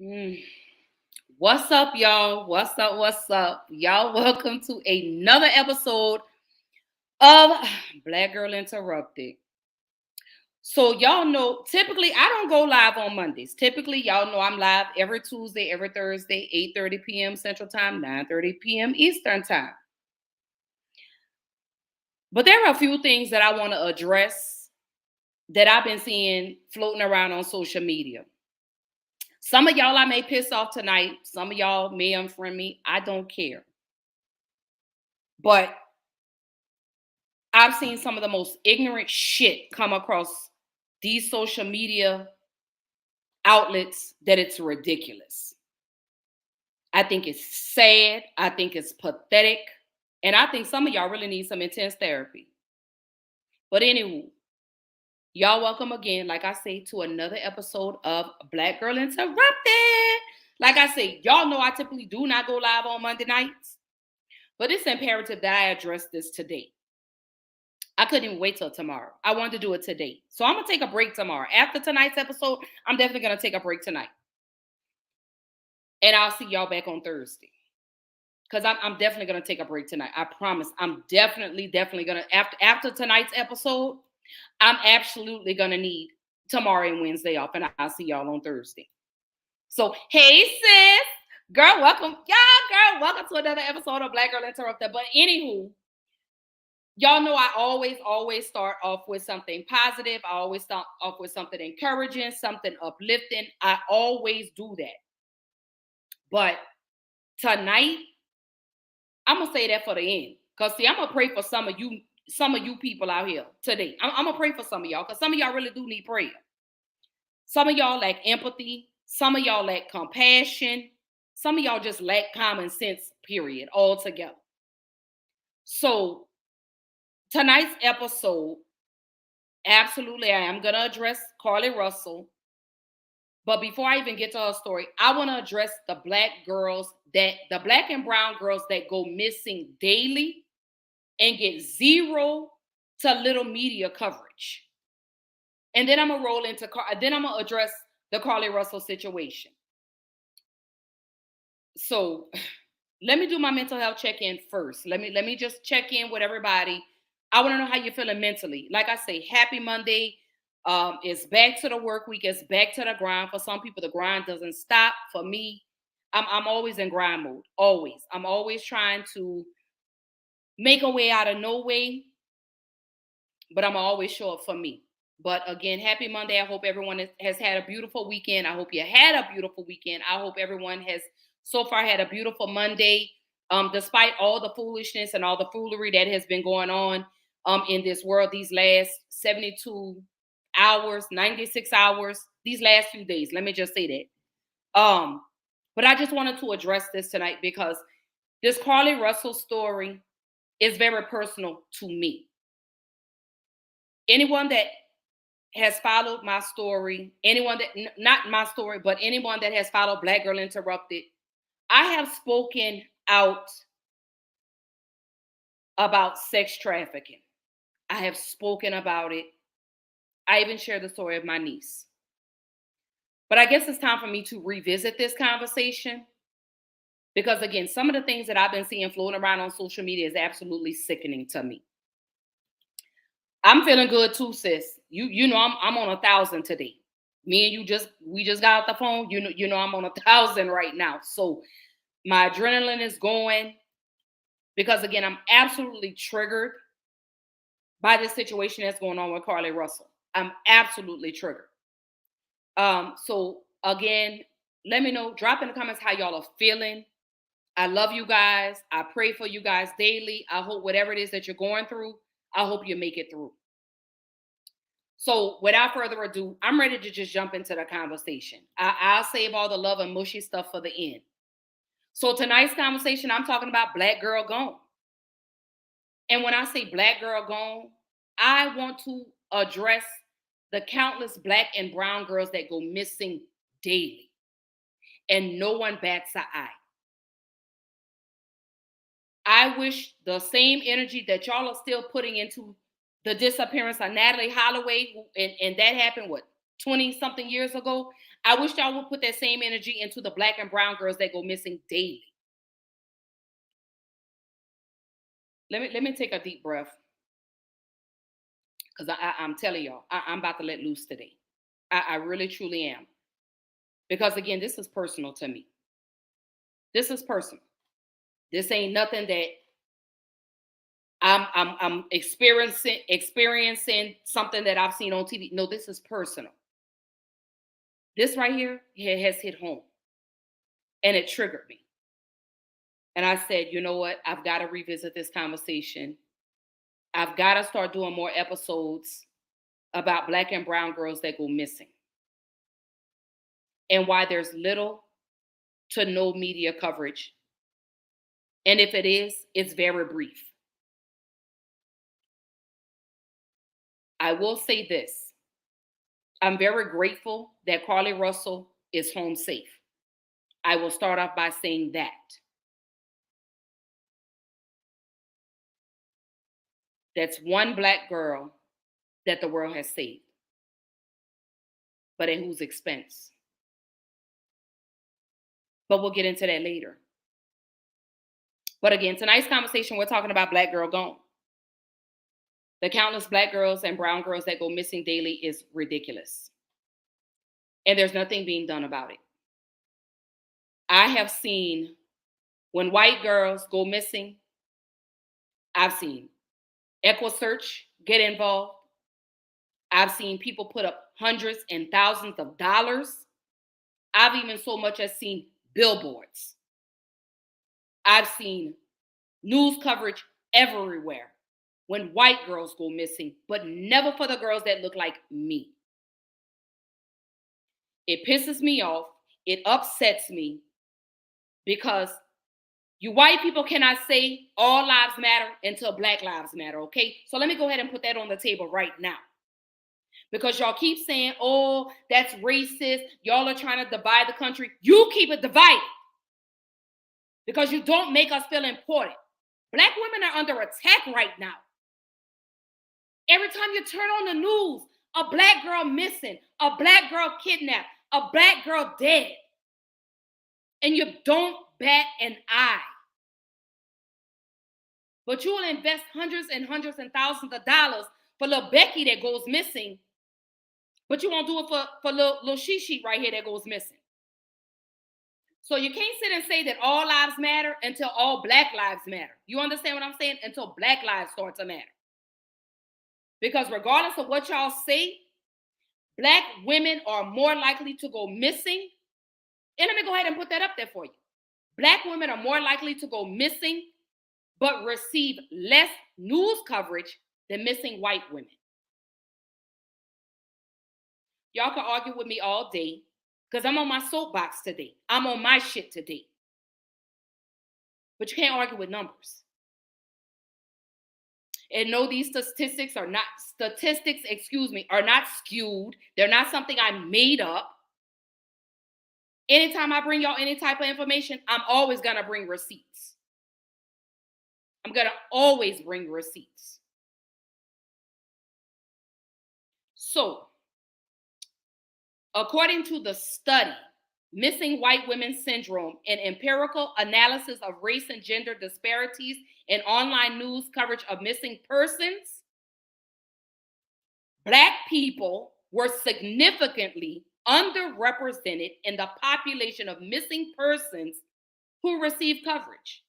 Mm. What's up, y'all? What's up? What's up? Y'all, welcome to another episode of Black Girl Interrupted. So, y'all know, typically, I don't go live on Mondays. Typically, y'all know I'm live every Tuesday, every Thursday, 8:30 p.m. Central Time, 9:30 p.m. Eastern Time. But there are a few things that I want to address that I've been seeing floating around on social media. Some of y'all I may piss off tonight. Some of y'all may unfriend me. I don't care. But I've seen some of the most ignorant shit come across these social media outlets that it's ridiculous. I think it's sad. I think it's pathetic. And I think some of y'all really need some intense therapy. But anywho, y'all welcome again, like I say, to another episode of Black Girl Interrupted. Like I say, y'all know I typically do not go live on Monday nights. But it's imperative that I address this today. I couldn't even wait till tomorrow. I wanted to do it today. So I'm going to take a break tomorrow. After tonight's episode, I'm definitely going to take a break tonight. And I'll see y'all back on Thursday. Because I'm definitely going to take a break tonight. I promise. I'm definitely going to, after tonight's episode, I'm absolutely going to need tomorrow and Wednesday off. And I'll see y'all on Thursday. So, hey, sis. Girl, welcome. Y'all, girl, welcome to another episode of Black Girl Interrupted. But anywho, y'all know I always start off with something positive. I always start off with something encouraging, something uplifting. I always do that. But tonight, I'm gonna say that for the end. Cause see, I'm gonna pray for some of you people out here today. I'm gonna pray for some of y'all, because some of y'all really do need prayer. Some of y'all lack empathy. Some of y'all lack compassion. Some of y'all just lack common sense, period, altogether. So tonight's episode, absolutely, I am going to address Carlee Russell. But before I even get to her story, I want to address the black and brown girls that go missing daily and get zero to little media coverage. And then I'm going to address the Carlee Russell situation. So let me do my mental health check-in first. Let me just check in with everybody. I want to know how you're feeling mentally. Like I say, happy Monday. It's back to the work week. It's back to the grind. For some people, the grind doesn't stop. For me, I'm always in grind mode. Always. I'm always trying to make a way out of no way. But I'm always show up for me. But again, happy Monday. I hope everyone has had a beautiful weekend. I hope you had a beautiful weekend. I hope everyone has so far had a beautiful Monday. Despite all the foolishness and all the foolery that has been going on in this world these last 72 hours, 96 hours, these last few days. Let me just say that. But I just wanted to address this tonight because this Carlee Russell story is very personal to me. Anyone that has followed my story, not my story, but anyone that has followed Black Girl Interrupted, I have spoken out about sex trafficking. I have spoken about it. I even shared the story of my niece. But I guess it's time for me to revisit this conversation because, again, some of the things that I've been seeing floating around on social media is absolutely sickening to me. I'm feeling good too, sis. You know I'm on 1,000 today. Me and we just got off the phone. You know I'm on 1,000 right now. So my adrenaline is going because, again, I'm absolutely triggered by this situation that's going on with Carlee Russell. I'm absolutely triggered. So again, let me know. Drop in the comments how y'all are feeling. I love you guys. I pray for you guys daily. I hope whatever it is that you're going through, I hope you make it through. So without further ado, I'm ready to just jump into the conversation. I'll save all the love and mushy stuff for the end. So tonight's conversation, I'm talking about Black Girl Gone. And when I say Black Girl Gone, I want to address the countless Black and brown girls that go missing daily. And no one bats an eye. I wish the same energy that y'all are still putting into the disappearance of Natalee Holloway, and that happened, 20-something years ago? I wish y'all would put that same energy into the black and brown girls that go missing daily. Let me take a deep breath, because I'm telling y'all, I'm about to let loose today. I really truly am. Because again, this is personal to me. This is personal. This ain't nothing that I'm experiencing something that I've seen on TV. No, this is personal. This right here has hit home, and it triggered me. And I said, you know what? I've got to revisit this conversation. I've got to start doing more episodes about black and brown girls that go missing, and why there's little to no media coverage. And if it is, it's very brief. I will say this. I'm very grateful that Carlee Russell is home safe. I will start off by saying that. That's one black girl that the world has saved. But at whose expense? But we'll get into that later. But again, tonight's conversation, we're talking about Black Girl Gone. The countless black girls and brown girls that go missing daily is ridiculous. And there's nothing being done about it. I have seen when white girls go missing, I've seen EquiSearch get involved. I've seen people put up hundreds and thousands of dollars. I've even so much as seen billboards. I've seen news coverage everywhere when white girls go missing, but never for the girls that look like me. It pisses me off. It upsets me, because you white people cannot say all lives matter until black lives matter, okay? So let me go ahead and put that on the table right now. Because y'all keep saying, oh, that's racist. Y'all are trying to divide the country. You keep it divided, because you don't make us feel important. Black women are under attack right now. Every time you turn on the news, a black girl missing, a black girl kidnapped, a black girl dead. And you don't bat an eye. But you will invest hundreds and thousands of dollars for little Becky that goes missing, but you won't do it for little Shishi right here that goes missing. So you can't sit and say that all lives matter until all black lives matter. You understand what I'm saying? Until black lives start to matter. Because regardless of what y'all say, black women are more likely to go missing. And let me go ahead and put that up there for you. Black women are more likely to go missing, but receive less news coverage than missing white women. Y'all can argue with me all day, because I'm on my soapbox today. I'm on my shit today. But you can't argue with numbers. And no, these statistics are not skewed. They're not something I made up. Anytime I bring y'all any type of information, I'm always going to bring receipts. I'm going to always bring receipts. So, according to the study, Missing White Women Syndrome, an empirical analysis of race and gender disparities in online news coverage of missing persons, black people were significantly underrepresented in the population of missing persons who receive coverage,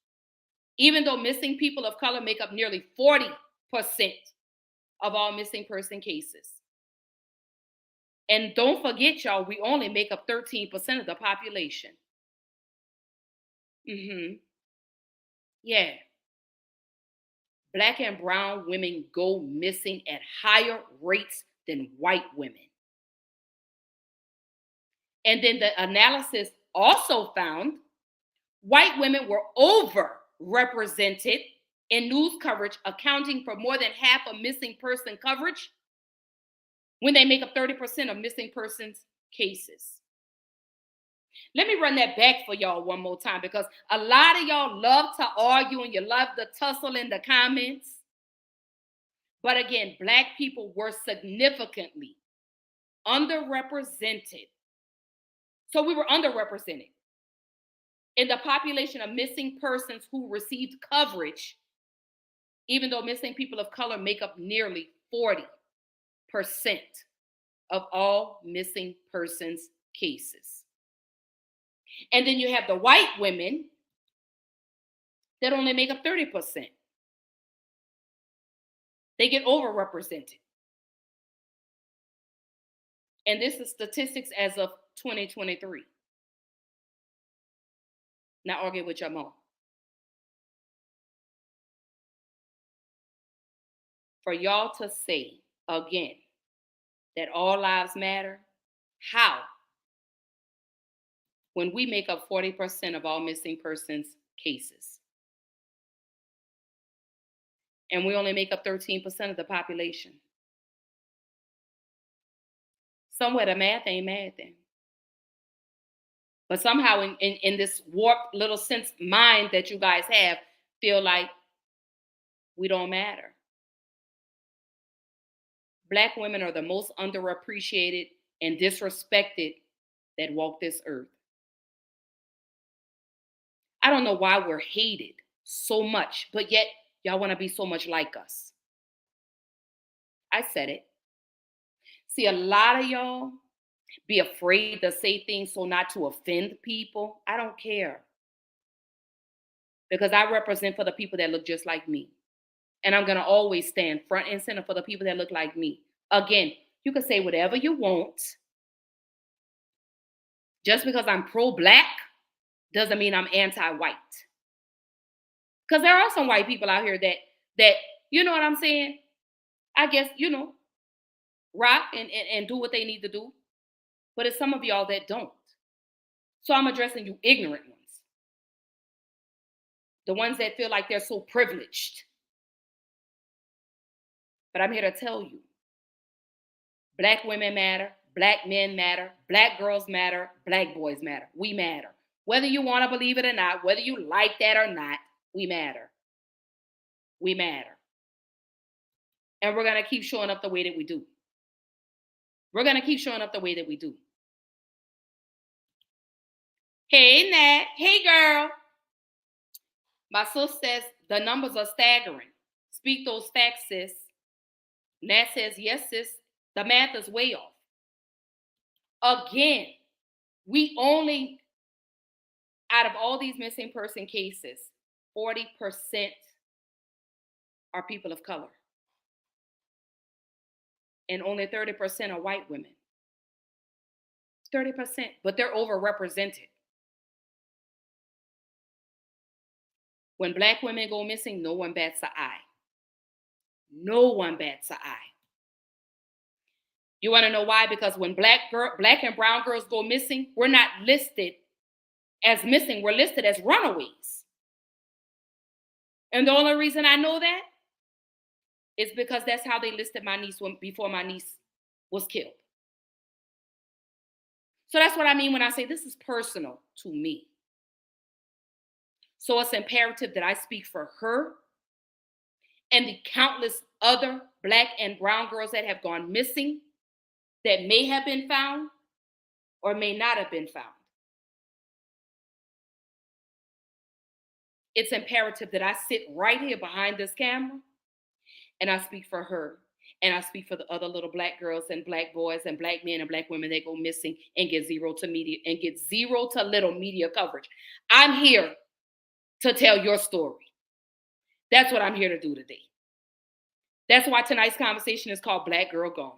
even though missing people of color make up nearly 40% of all missing person cases. And don't forget, y'all, we only make up 13% of the population. Yeah. Black and brown women go missing at higher rates than white women. And then the analysis also found white women were overrepresented in news coverage, accounting for more than half of missing person coverage, when they make up 30% of missing persons cases. Let me run that back for y'all one more time, because a lot of y'all love to argue and you love to tussle in the comments. But again, black people were significantly underrepresented So we were underrepresented in the population of missing persons who received coverage, even though missing people of color make up nearly 40% of all missing persons cases. And then you have the white women that only make up 30%. They get overrepresented. And this is statistics as of 2023. Now argue with your mom. For y'all to say again that all lives matter, how? When we make up 40% of all missing persons cases. And we only make up 13% of the population. Somewhere the math ain't mad then. But somehow in this warped little sense mind that you guys have, feel like we don't matter. Black women are the most underappreciated and disrespected that walk this earth. I don't know why we're hated so much, but yet y'all want to be so much like us. I said it. See, a lot of y'all be afraid to say things so not to offend people. I don't care. Because I represent for the people that look just like me. And I'm going to always stand front and center for the people that look like me. Again, you can say whatever you want. Just because I'm pro-black doesn't mean I'm anti-white. Because there are some white people out here that, you know what I'm saying? I guess, rock and do what they need to do. But it's some of y'all that don't. So I'm addressing you ignorant ones. The ones that feel like they're so privileged. But I'm here to tell you, Black women matter, Black men matter, Black girls matter, Black boys matter. We matter. Whether you want to believe it or not, whether you like that or not, we matter. We matter. And we're going to keep showing up the way that we do. We're going to keep showing up the way that we do. Hey, Nat. Hey, girl. My sis says the numbers are staggering. Speak those facts, sis. Nat says, yes, sis. The math is way off. Again, we only, out of all these missing person cases, 40% are people of color. And only 30% are white women. 30%, but they're overrepresented. When Black women go missing, no one bats an eye. No one bats an eye. You want to know why? Because when Black and brown girls go missing, we're not listed as missing. We're listed as runaways. And the only reason I know that is because that's how they listed my niece before my niece was killed. So that's what I mean when I say this is personal to me. So it's imperative that I speak for her and the countless other Black and brown girls that have gone missing, that may have been found or may not have been found. It's imperative that I sit right here behind this camera and I speak for her. And I speak for the other little Black girls and Black boys and Black men and Black women that go missing and get zero to little media coverage. I'm here to tell your story. That's what I'm here to do today. That's why tonight's conversation is called Black Girl Gone.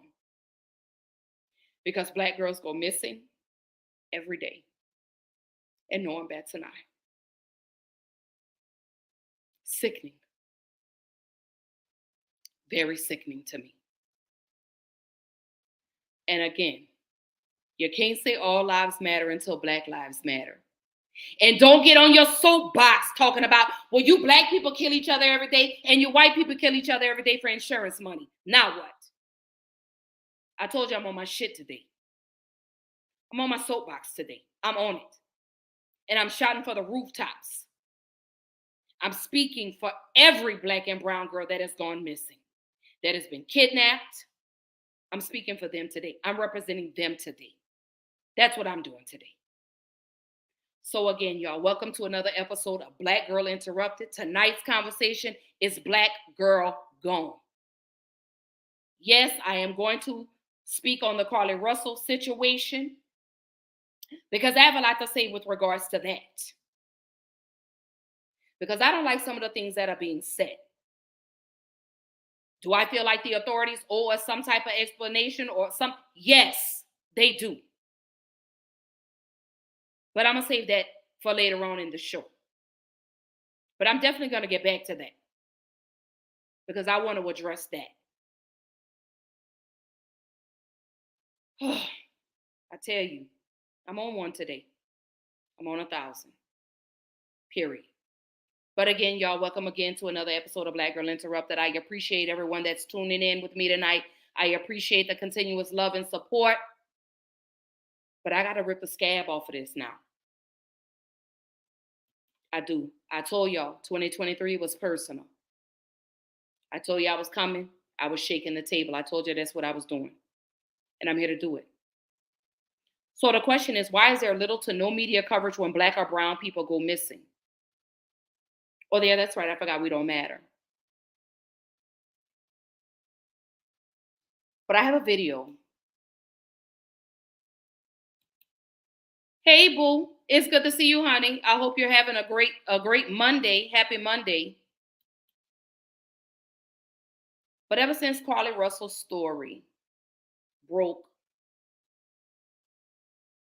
Because Black girls go missing every day. And no one bats an eye. Sickening. Very sickening to me. And again, you can't say all lives matter until Black lives matter. And don't get on your soapbox talking about, well, you Black people kill each other every day and you white people kill each other every day for insurance money. Now what? I told you I'm on my shit today. I'm on my soapbox today. I'm on it. And I'm shouting for the rooftops. I'm speaking for every Black and brown girl that has gone missing, that has been kidnapped. I'm speaking for them today. I'm representing them today. That's what I'm doing today. So again, y'all, welcome to another episode of Black Girl Interrupted. Tonight's conversation is Black Girl Gone. Yes, I am going to speak on the Carlee Russell situation because I have a lot to say with regards to that. Because I don't like some of the things that are being said. Do I feel like the authorities owe us some type of explanation or some? Yes, they do. But I'm going to save that for later on in the show. But I'm definitely going to get back to that because I want to address that. I tell you, I'm on one today. I'm on 1,000. Period. But again, y'all, welcome again to another episode of Black Girl Interrupted. I appreciate everyone that's tuning in with me tonight. I appreciate the continuous love and support. But I got to rip the scab off of this now. I do. I told y'all 2023 was personal. I told you I was coming. I was shaking the table. I told you that's what I was doing. And I'm here to do it. So the question is, why is there little to no media coverage when Black or brown people go missing? Oh, yeah, that's right. I forgot we don't matter. But I have a video. Hey, boo. It's good to see you, honey. I hope you're having a great Monday. Happy Monday. But ever since Carlee Russell's story broke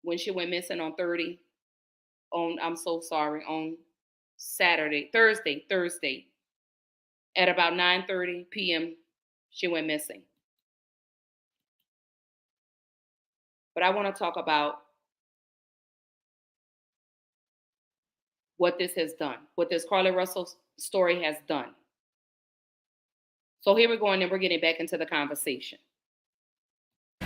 when she went missing on Thursday, at about 9:30 p.m., she went missing. But I want to talk about what this has done, what this Carlee Russell story has done. So here we go, and then we're getting back into the conversation.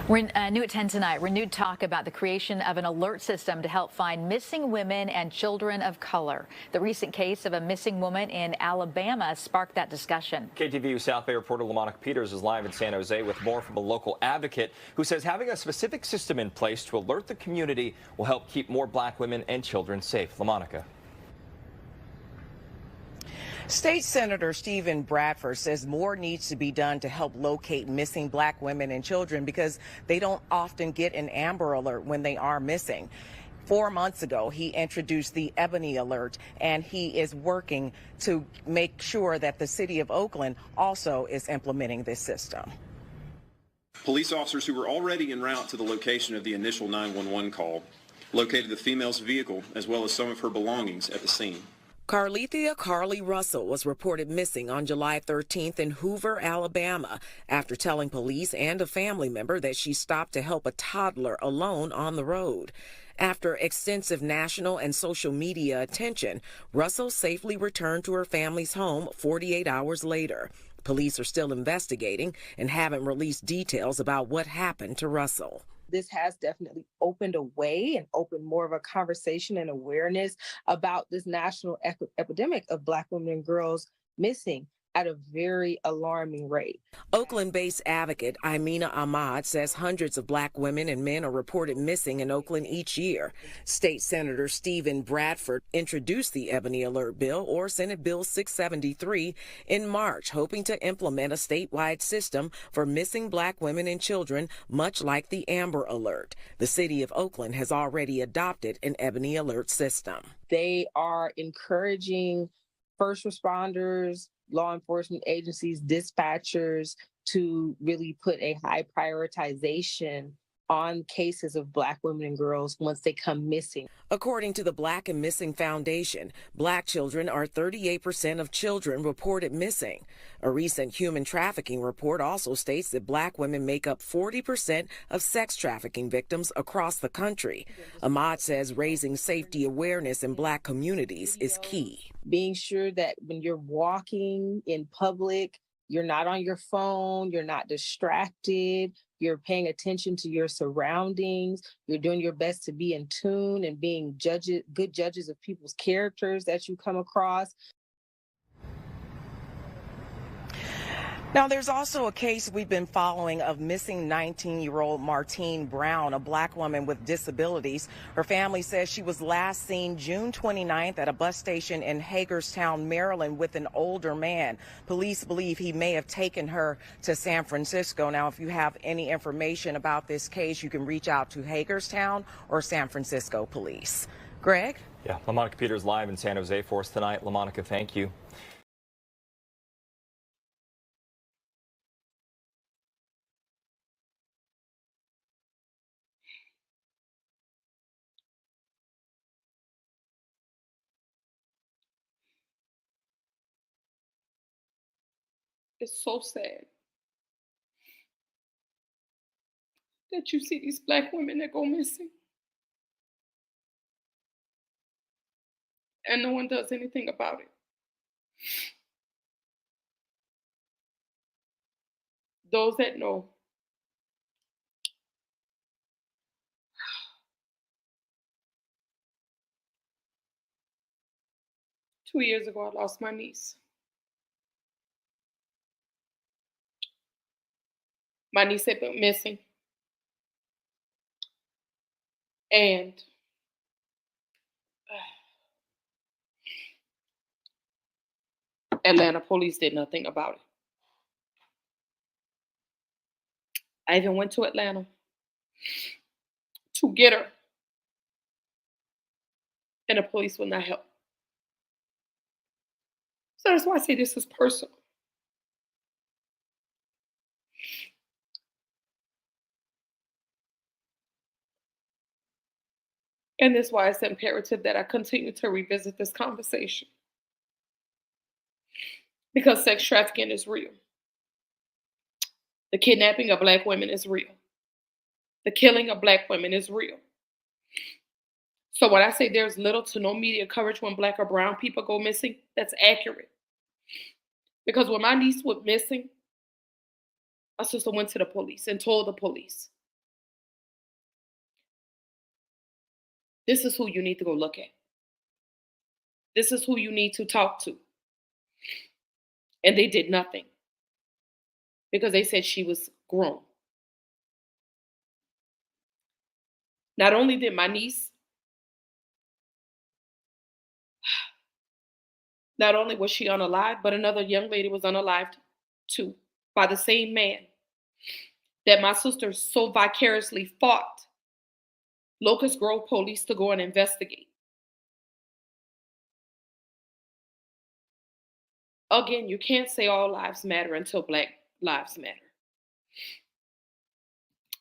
We're new at 10 tonight. Renewed talk about the creation of an alert system to help find missing women and children of color. The recent case of a missing woman in Alabama sparked that discussion. KTVU South Bay reporter LaMonica Peters is live in San Jose with more from a local advocate who says having a specific system in place to alert the community will help keep more Black women and children safe. LaMonica. State Senator Stephen Bradford says more needs to be done to help locate missing Black women and children because they don't often get an Amber Alert when they are missing. 4 months ago, he introduced the Ebony Alert, and he is working to make sure that the city of Oakland also is implementing this system. Police officers who were already en route to the location of the initial 911 call located the female's vehicle as well as some of her belongings at the scene. Carlee Russell was reported missing on July 13th in Hoover, Alabama, after telling police and a family member that she stopped to help a toddler alone on the road. After extensive national and social media attention, Russell safely returned to her family's home 48 hours later. Police are still investigating and haven't released details about what happened to Russell. This has definitely opened a way and opened more of a conversation and awareness about this national epidemic of Black women and girls missing at a very alarming rate. Oakland-based advocate Imina Ahmad says hundreds of Black women and men are reported missing in Oakland each year. State Senator Stephen Bradford introduced the Ebony Alert bill, or Senate Bill 673, in March, hoping to implement a statewide system for missing Black women and children, much like the Amber Alert. The city of Oakland has already adopted an Ebony Alert system. They are encouraging first responders, law enforcement agencies, dispatchers to really put a high prioritization on cases of Black women and girls once they come missing. According to the Black and Missing Foundation, Black children are 38% of children reported missing. A recent human trafficking report also states that Black women make up 40% of sex trafficking victims across the country. Ahmad says raising safety awareness in Black communities is key. Being sure that when you're walking in public, you're not on your phone, you're not distracted, you're paying attention to your surroundings, you're doing your best to be in tune and being good judges of people's characters that you come across. Now, there's also a case we've been following of missing 19-year-old Martine Brown, a black woman with disabilities. Her family says she was last seen June 29th at a bus station in Hagerstown, Maryland, with an older man. Police believe he may have taken her to San Francisco. Now, if you have any information about this case, you can reach out to Hagerstown or San Francisco police. Greg? Yeah, LaMonica Peters live in San Jose for us tonight. LaMonica, thank you. It's so sad that you see these black women that go missing and no one does anything about it. Those that know, 2 years ago, I lost my niece. My niece had been missing. And Atlanta police did nothing about it. I even went to Atlanta to get her, and the police would not help. So that's why I say this is personal. And that's why it's imperative that I continue to revisit this conversation. Because sex trafficking is real. The kidnapping of black women is real. The killing of black women is real. So when I say there's little to no media coverage when black or brown people go missing, that's accurate. Because when my niece went missing, my sister went to the police and told the police, this is who you need to go look at. This is who you need to talk to. And they did nothing because they said she was grown. Not only did my niece, not only was she unalived, but another young lady was unalived too, by the same man that my sister so vicariously fought Locust Grove police to go and investigate. Again, you can't say all lives matter until black lives matter.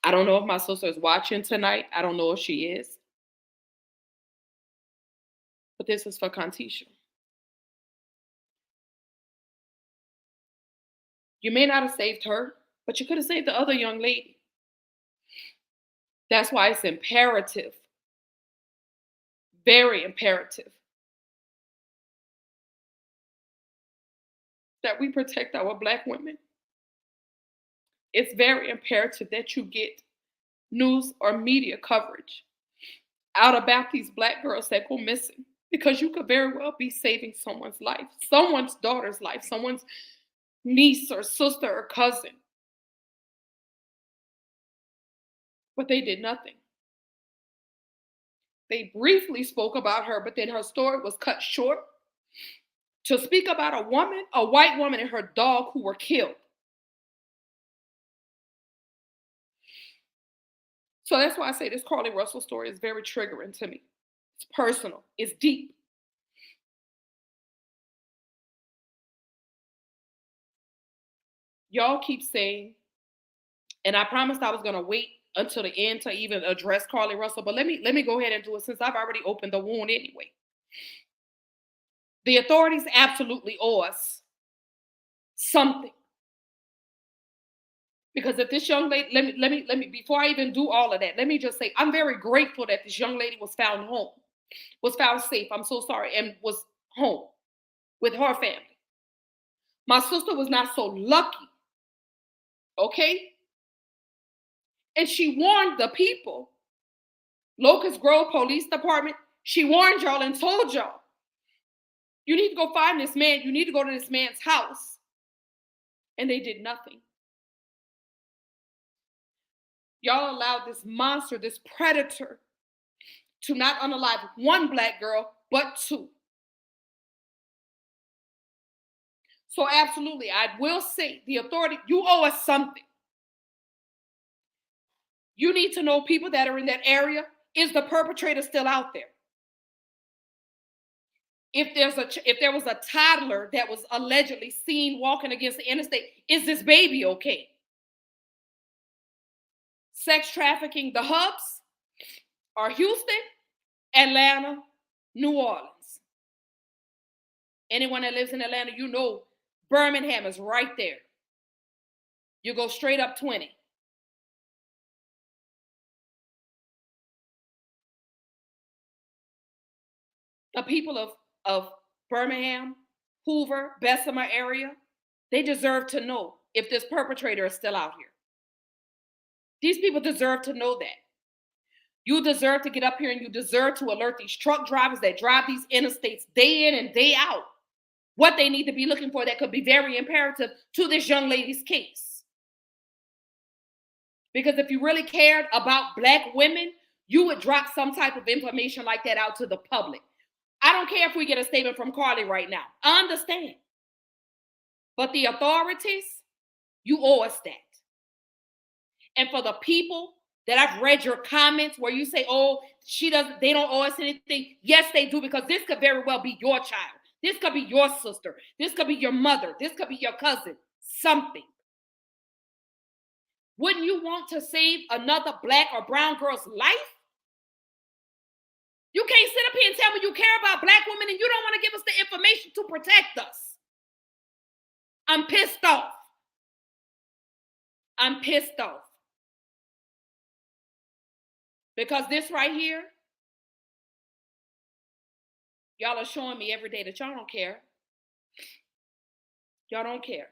I don't know if my sister is watching tonight. I don't know if she is. But this is for Contisha. You may not have saved her, but you could have saved the other young lady. That's why it's imperative, very imperative, that we protect our black women. It's very imperative that you get news or media coverage out about these black girls that go missing, because you could very well be saving someone's life, someone's daughter's life, someone's niece or sister or cousin. But they did nothing. They briefly spoke about her, but then her story was cut short to speak about a woman, a white woman, and her dog who were killed. So that's why I say this Carlee Russell story is very triggering to me. It's personal. It's deep. Y'all keep saying, and I promised I was going to wait until the end to even address Carlee Russell, but let me go ahead and do it since I've already opened the wound anyway. The authorities absolutely owe us something. Because if this young lady, let me, before I even do all of that, let me just say, I'm very grateful that this young lady was found home, was found safe, I'm so sorry, and was home with her family. My sister was not so lucky, okay? And she warned the people, Locust Grove Police Department, she warned y'all and told y'all, you need to go find this man, you need to go to this man's house. and they did nothing. Y'all allowed this monster, this predator, to not unalive one black girl, but two. So absolutely, I will say the authority, you owe us something. You need to know people that are in that area. Is the perpetrator still out there? If there was a toddler that was allegedly seen walking against the interstate, is this baby okay? Sex trafficking, the hubs are Houston, Atlanta, New Orleans. Anyone that lives in Atlanta, you know Birmingham is right there. You go straight up 20. The people of Birmingham, Hoover, Bessemer area, they deserve to know if this perpetrator is still out here. These people deserve to know that. You deserve to get up here and you deserve to alert these truck drivers that drive these interstates day in and day out what they need to be looking for that could be very imperative to this young lady's case. Because if you really cared about Black women, you would drop some type of information like that out to the public. I don't care if we get a statement from Carlee right now. I understand. But the authorities, you owe us that. And for the people that I've read your comments where you say, oh, they don't owe us anything. Yes, they do, because this could very well be your child. This could be your sister. This could be your mother. This could be your cousin. Something. Wouldn't you want to save another Black or brown girl's life? You can't sit up here and tell me you care about Black women and you don't want to give us the information to protect us. I'm pissed off. I'm pissed off. Because this right here, y'all are showing me every day that y'all don't care. Y'all don't care.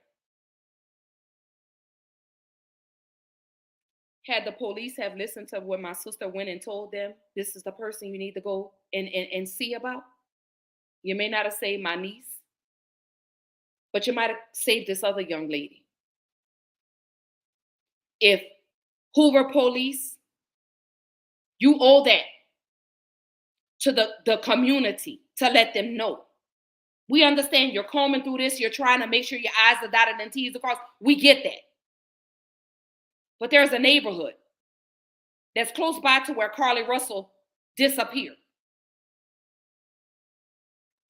Had the police have listened to what my sister went and told them, this is the person you need to go and see about, you may not have saved my niece, but you might have saved this other young lady. If Hoover police, you owe that to the community to let them know. We understand you're combing through this. You're trying to make sure your I's are dotted and T's are crossed. We get that. But there's a neighborhood that's close by to where Carlee Russell disappeared.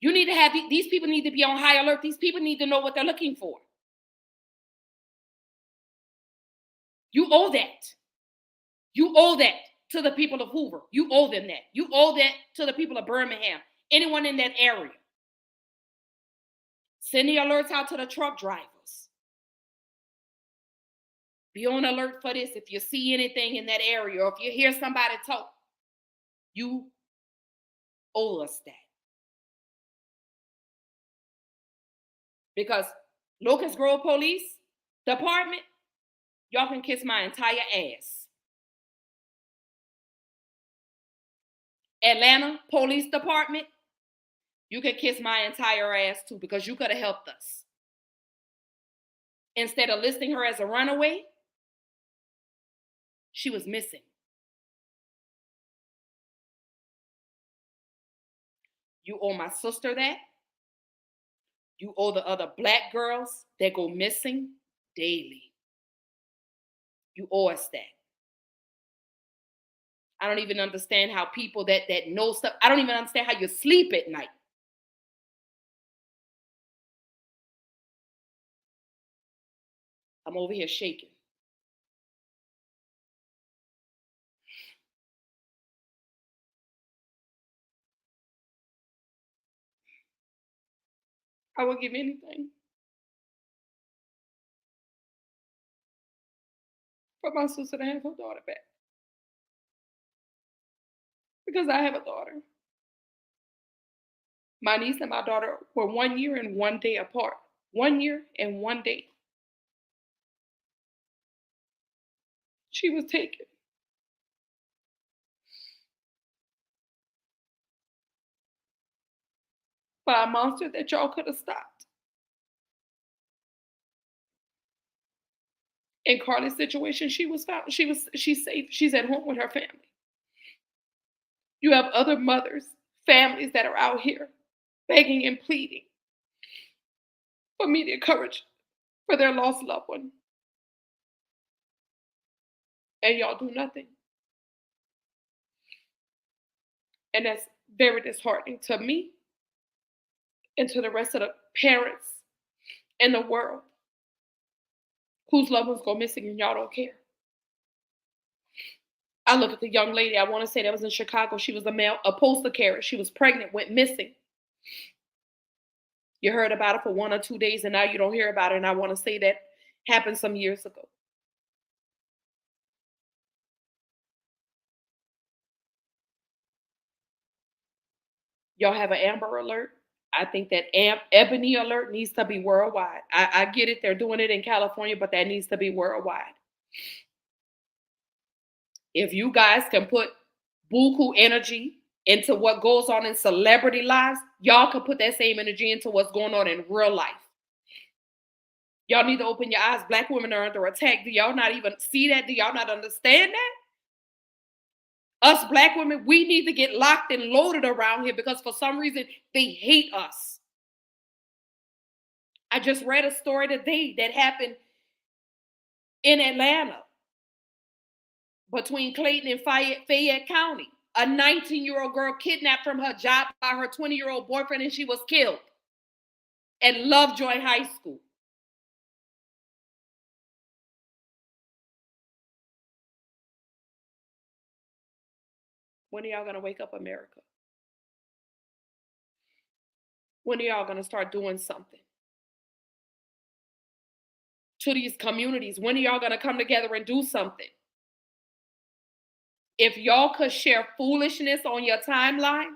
You need to have, these people need to be on high alert. These people need to know what they're looking for. You owe that. You owe that to the people of Hoover. You owe them that. You owe that to the people of Birmingham. Anyone in that area. Send the alerts out to the truck drivers. Be on alert for this. If you see anything in that area or if you hear somebody talk, you owe us that. Because Locust Grove Police Department, y'all can kiss my entire ass. Atlanta Police Department, you can kiss my entire ass too, because you could have helped us. Instead of listing her as a runaway, she was missing. You owe my sister that. You owe the other Black girls that go missing daily. You owe us that. I don't even understand how people that know stuff, I don't even understand how you sleep at night. I'm over here shaking. I would give anything for my sister to have her daughter back. Because I have a daughter. My niece and my daughter were 1 year and 1 day apart. 1 year and 1 day. She was taken. By a monster that y'all could have stopped. In Carlee's situation, she was found. She's safe. She's at home with her family. You have other mothers, families that are out here begging and pleading for media coverage for their lost loved one. And y'all do nothing. And that's very disheartening to me and to the rest of the parents in the world whose loved ones go missing and y'all don't care. I look at the young lady, I want to say that was in Chicago. She was a poster carrier. She was pregnant, went missing. You heard about it for 1 or 2 days, and now you don't hear about it. And I want to say that happened some years ago. Y'all have an Amber Alert. I think that Ebony Alert needs to be worldwide. I get it. They're doing it in California, but that needs to be worldwide. If you guys can put buku energy into what goes on in celebrity lives, y'all can put that same energy into what's going on in real life. Y'all need to open your eyes. Black women are under attack. Do y'all not even see that? Do y'all not understand that? Us Black women, we need to get locked and loaded around here because for some reason they hate us. I just read a story today that happened in Atlanta between Clayton and Fayette County. A 19-year-old girl kidnapped from her job by her 20-year-old boyfriend, and she was killed at Lovejoy High School. When are y'all going to wake up, America? When are y'all going to start doing something to these communities? When are y'all going to come together and do something? If y'all could share foolishness on your timeline,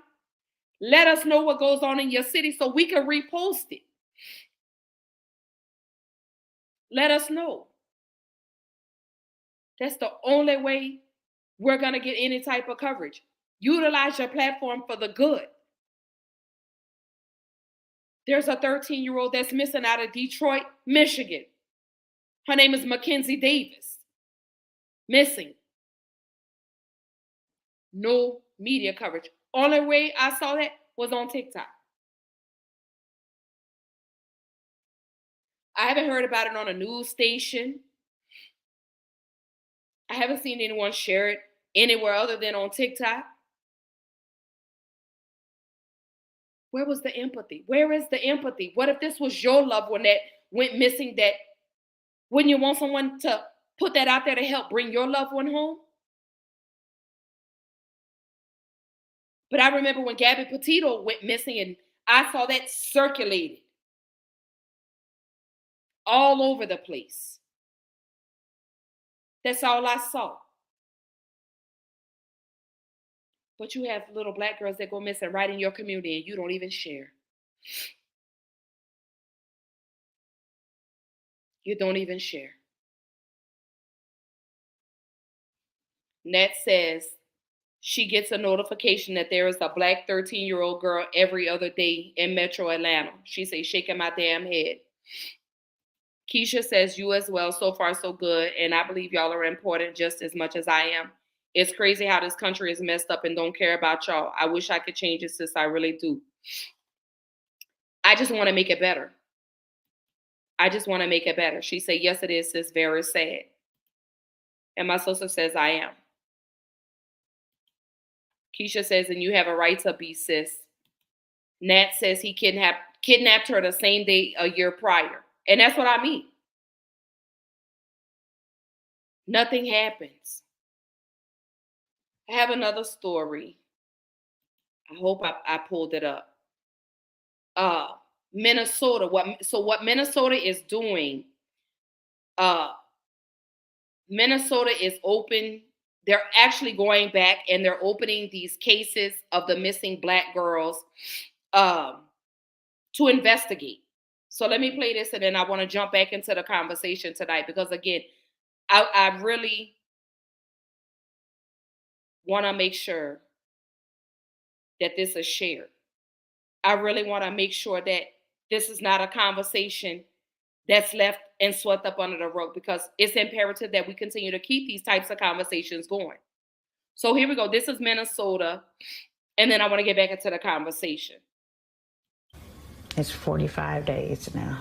let us know what goes on in your city so we can repost it. Let us know. That's the only way we're going to get any type of coverage. Utilize your platform for the good. There's a 13-year-old that's missing out of Detroit, Michigan. Her name is Mackenzie Davis. Missing. No media coverage. Only way I saw that was on TikTok. I haven't heard about it on a news station. I haven't seen anyone share it anywhere other than on TikTok. Where was the empathy? Where is the empathy? What if this was your loved one that went missing? That wouldn't you want someone to put that out there to help bring your loved one home? But I remember when Gabby Petito went missing and I saw that circulated all over the place. That's all I saw. But you have little Black girls that go missing right in your community and you don't even share. You don't even share. Nat says she gets a notification that there is a Black 13-year-old girl every other day in Metro Atlanta. She says, shaking my damn head. Keisha says, you as well. So far, so good. And I believe y'all are important just as much as I am. It's crazy how this country is messed up and don't care about y'all. I wish I could change it, sis. I really do. I just want to make it better. I just want to make it better. She said, yes, it is, sis. Very sad. And my sister says, I am. Keisha says, and you have a right to be, sis. Nat says he kidnapped her the same day a year prior. And that's what I mean. Nothing happens. I have another story. I hope I pulled it up. Minnesota. What Minnesota is doing, Minnesota is open. They're actually going back and they're opening these cases of the missing Black girls to investigate. So let me play this and then I want to jump back into the conversation tonight because again, I really want to make sure that this is shared. I really want to make sure that this is not a conversation that's left and swept up under the rug, because it's imperative that we continue to keep these types of conversations going. So here we go. This is Minnesota. And then I want to get back into the conversation. It's 45 days now.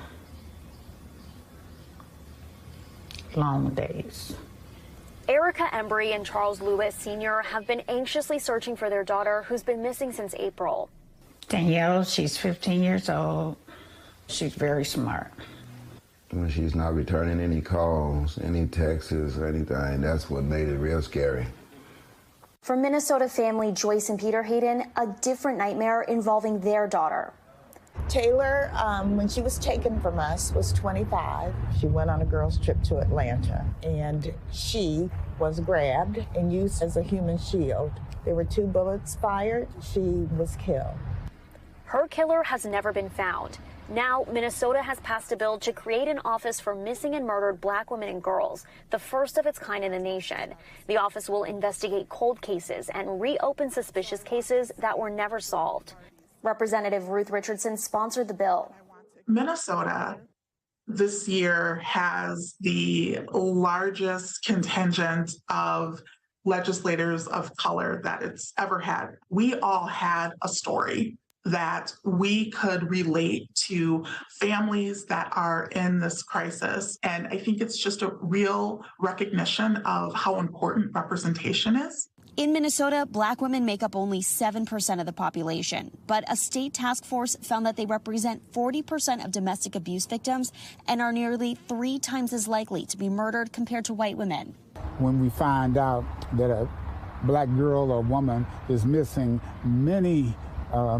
Long days. Erica Embry and Charles Lewis Sr. have been anxiously searching for their daughter, who's been missing since April. Danielle, she's 15 years old. She's very smart. When she's not returning any calls, any texts, or anything, that's what made it real scary. For Minnesota family Joyce and Peter Hayden, a different nightmare involving their daughter. Taylor, when she was taken from us, was 25. She went on a girls' trip to Atlanta, and she was grabbed and used as a human shield. There were 2 bullets fired. She was killed. Her killer has never been found. Now, Minnesota has passed a bill to create an office for missing and murdered Black women and girls, the first of its kind in the nation. The office will investigate cold cases and reopen suspicious cases that were never solved. Representative Ruth Richardson sponsored the bill. Minnesota this year has the largest contingent of legislators of color that it's ever had. We all had a story that we could relate to families that are in this crisis. And I think it's just a real recognition of how important representation is. In Minnesota, Black women make up only 7% of the population, but a state task force found that they represent 40% of domestic abuse victims and are nearly 3 times as likely to be murdered compared to white women. When we find out that a Black girl or woman is missing, many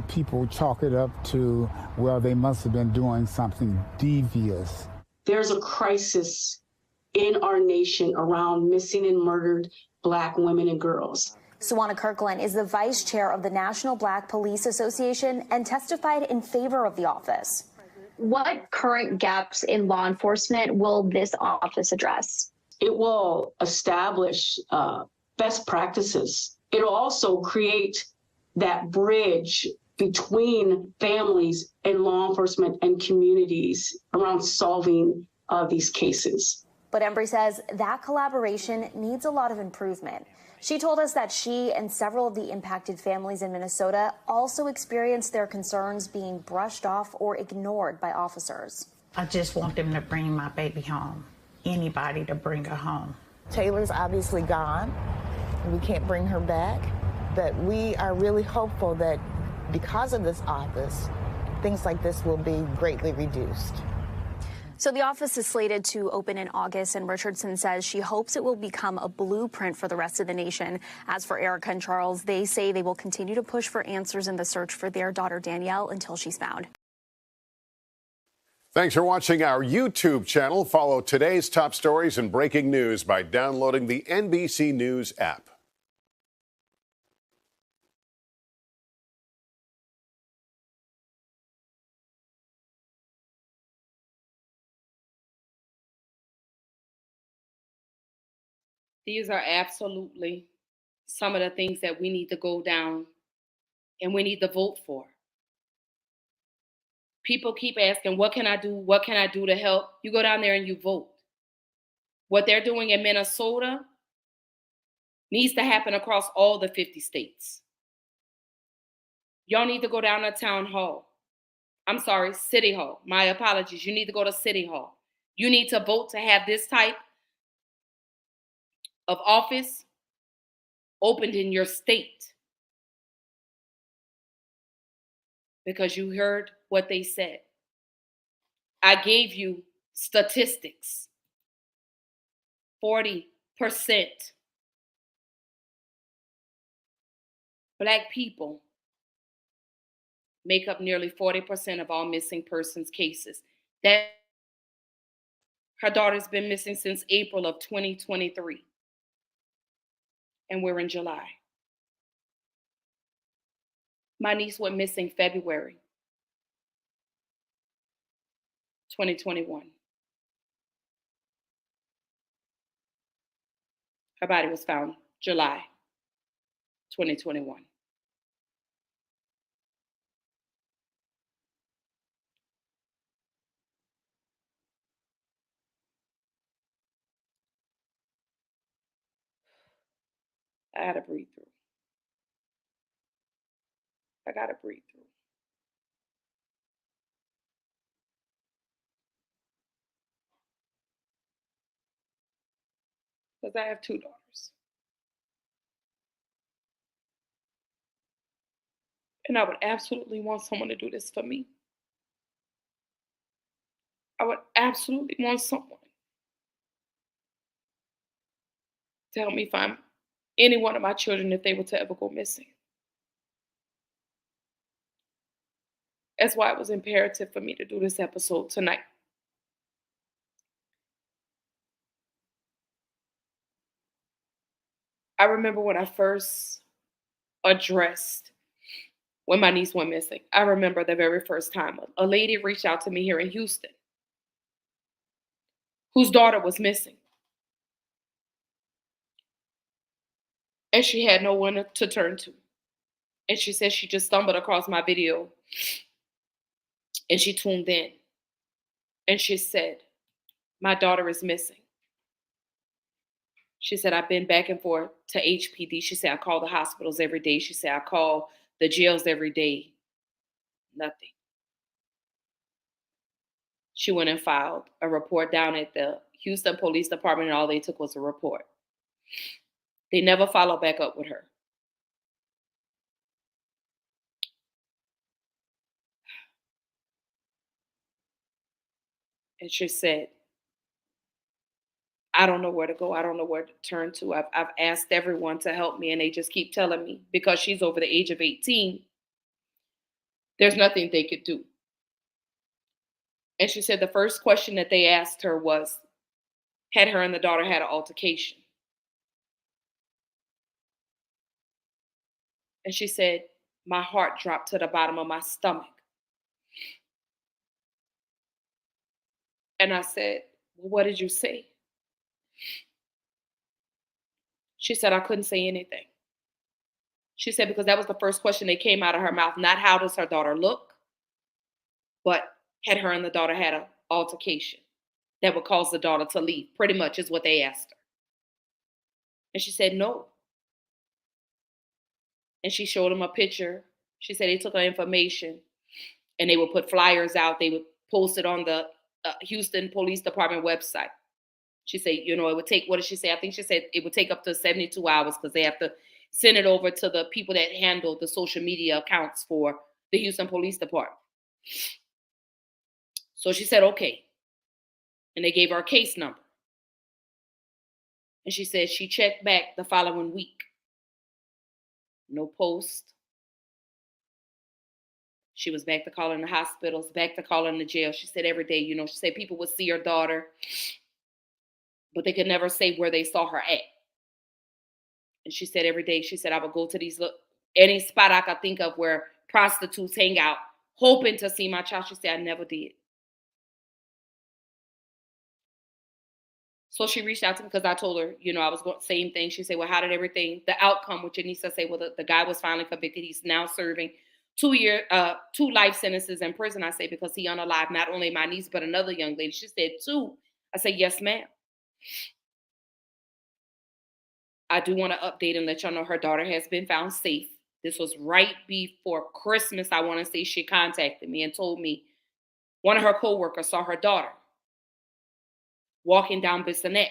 people chalk it up to, well, they must have been doing something devious. There's a crisis in our nation around missing and murdered Black women and girls. Sawana Kirkland is the vice chair of the National Black Police Association and testified in favor of the office. What current gaps in law enforcement will this office address? It will establish best practices. It'll also create that bridge between families and law enforcement and communities around solving these cases. But Embry says that collaboration needs a lot of improvement. She told us that she and several of the impacted families in Minnesota also experienced their concerns being brushed off or ignored by officers. I just want them to bring my baby home. Anybody to bring her home. Taylor's obviously gone. We can't bring her back. But we are really hopeful that because of this office, things like this will be greatly reduced. So the office is slated to open in August, and Richardson says she hopes it will become a blueprint for the rest of the nation. As for Erica and Charles, they say they will continue to push for answers in the search for their daughter Danielle until she's found. Thanks for watching our YouTube channel. Follow today's top stories and breaking news by downloading the NBC News app. These are absolutely some of the things that we need to go down and we need to vote for. People keep asking, what can I do? What can I do to help? You go down there and you vote. What they're doing in Minnesota needs to happen across all the 50 states. Y'all need to go down to town hall. I'm sorry, city hall. My apologies. You need to go to city hall. You need to vote to have this type of office opened in your state, because you heard what they said. I gave you statistics. 40% Black people make up nearly 40% of all missing persons cases. That her daughter's been missing since April of 2023. And we're in July. My niece went missing February 2021. Her body was found July 2021. I gotta breathe through. I gotta breathe through. Because I have 2 daughters. And I would absolutely want someone to do this for me. I would absolutely want someone to help me find any one of my children if they were to ever go missing. That's why it was imperative for me to do this episode tonight. I remember when I first addressed when my niece went missing. I remember the very first time a lady reached out to me here in Houston whose daughter was missing. And she had no one to turn to. And she said she just stumbled across my video and she tuned in. And she said, my daughter is missing. She said, I've been back and forth to HPD. She said, I call the hospitals every day. She said, I call the jails every day. Nothing. She went and filed a report down at the Houston Police Department, and all they took was a report. They never followed back up with her. And she said, I don't know where to go. I don't know where to turn to. I've asked everyone to help me, and they just keep telling me because she's over the age of 18, there's nothing they could do. And she said the first question that they asked her was, had her and the daughter had an altercation? And she said, my heart dropped to the bottom of my stomach. And I said, well, what did you say? She said, I couldn't say anything. She said, because that was the first question that came out of her mouth. Not how does her daughter look, but had her and the daughter had an altercation that would cause the daughter to leave, pretty much is what they asked her. And she said, no. And she showed them a picture. She said they took her information and they would put flyers out. They would post it on the Houston Police Department website. She said, it would take, what did she say? I think she said it would take up to 72 hours because they have to send it over to the people that handle the social media accounts for the Houston Police Department. So she said, okay. And they gave her a case number. And she said she checked back the following week. No post. She was back to calling the hospitals, back to calling the jail. She said every day, she said people would see her daughter, but they could never say where they saw her at. And she said every day, she said, I would go to any spot I could think of where prostitutes hang out, hoping to see my child. She said, I never did. So she reached out to me because I told her, I was going same thing. She said, well, how did the outcome with Janisa say, well, the guy was finally convicted. He's now serving 2 life sentences in prison. I say, because he unalived not only my niece, but another young lady. She said, 2. I said, yes, ma'am. I do want to update and let y'all know her daughter has been found safe. This was right before Christmas. I want to say she contacted me and told me one of her coworkers saw her daughter walking down Bissonnette.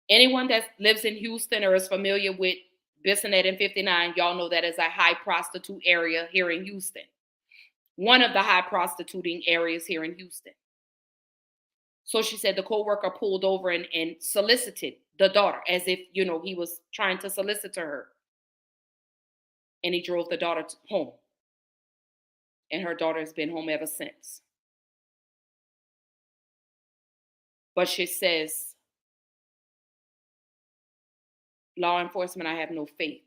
Anyone that lives in Houston or is familiar with Bissonnette and 59, y'all know that is a high prostitute area here in Houston. One of the high prostituting areas here in Houston. So she said the coworker pulled over and solicited the daughter as if, he was trying to solicit her. And he drove the daughter home. And her daughter has been home ever since. But she says, law enforcement, I have no faith.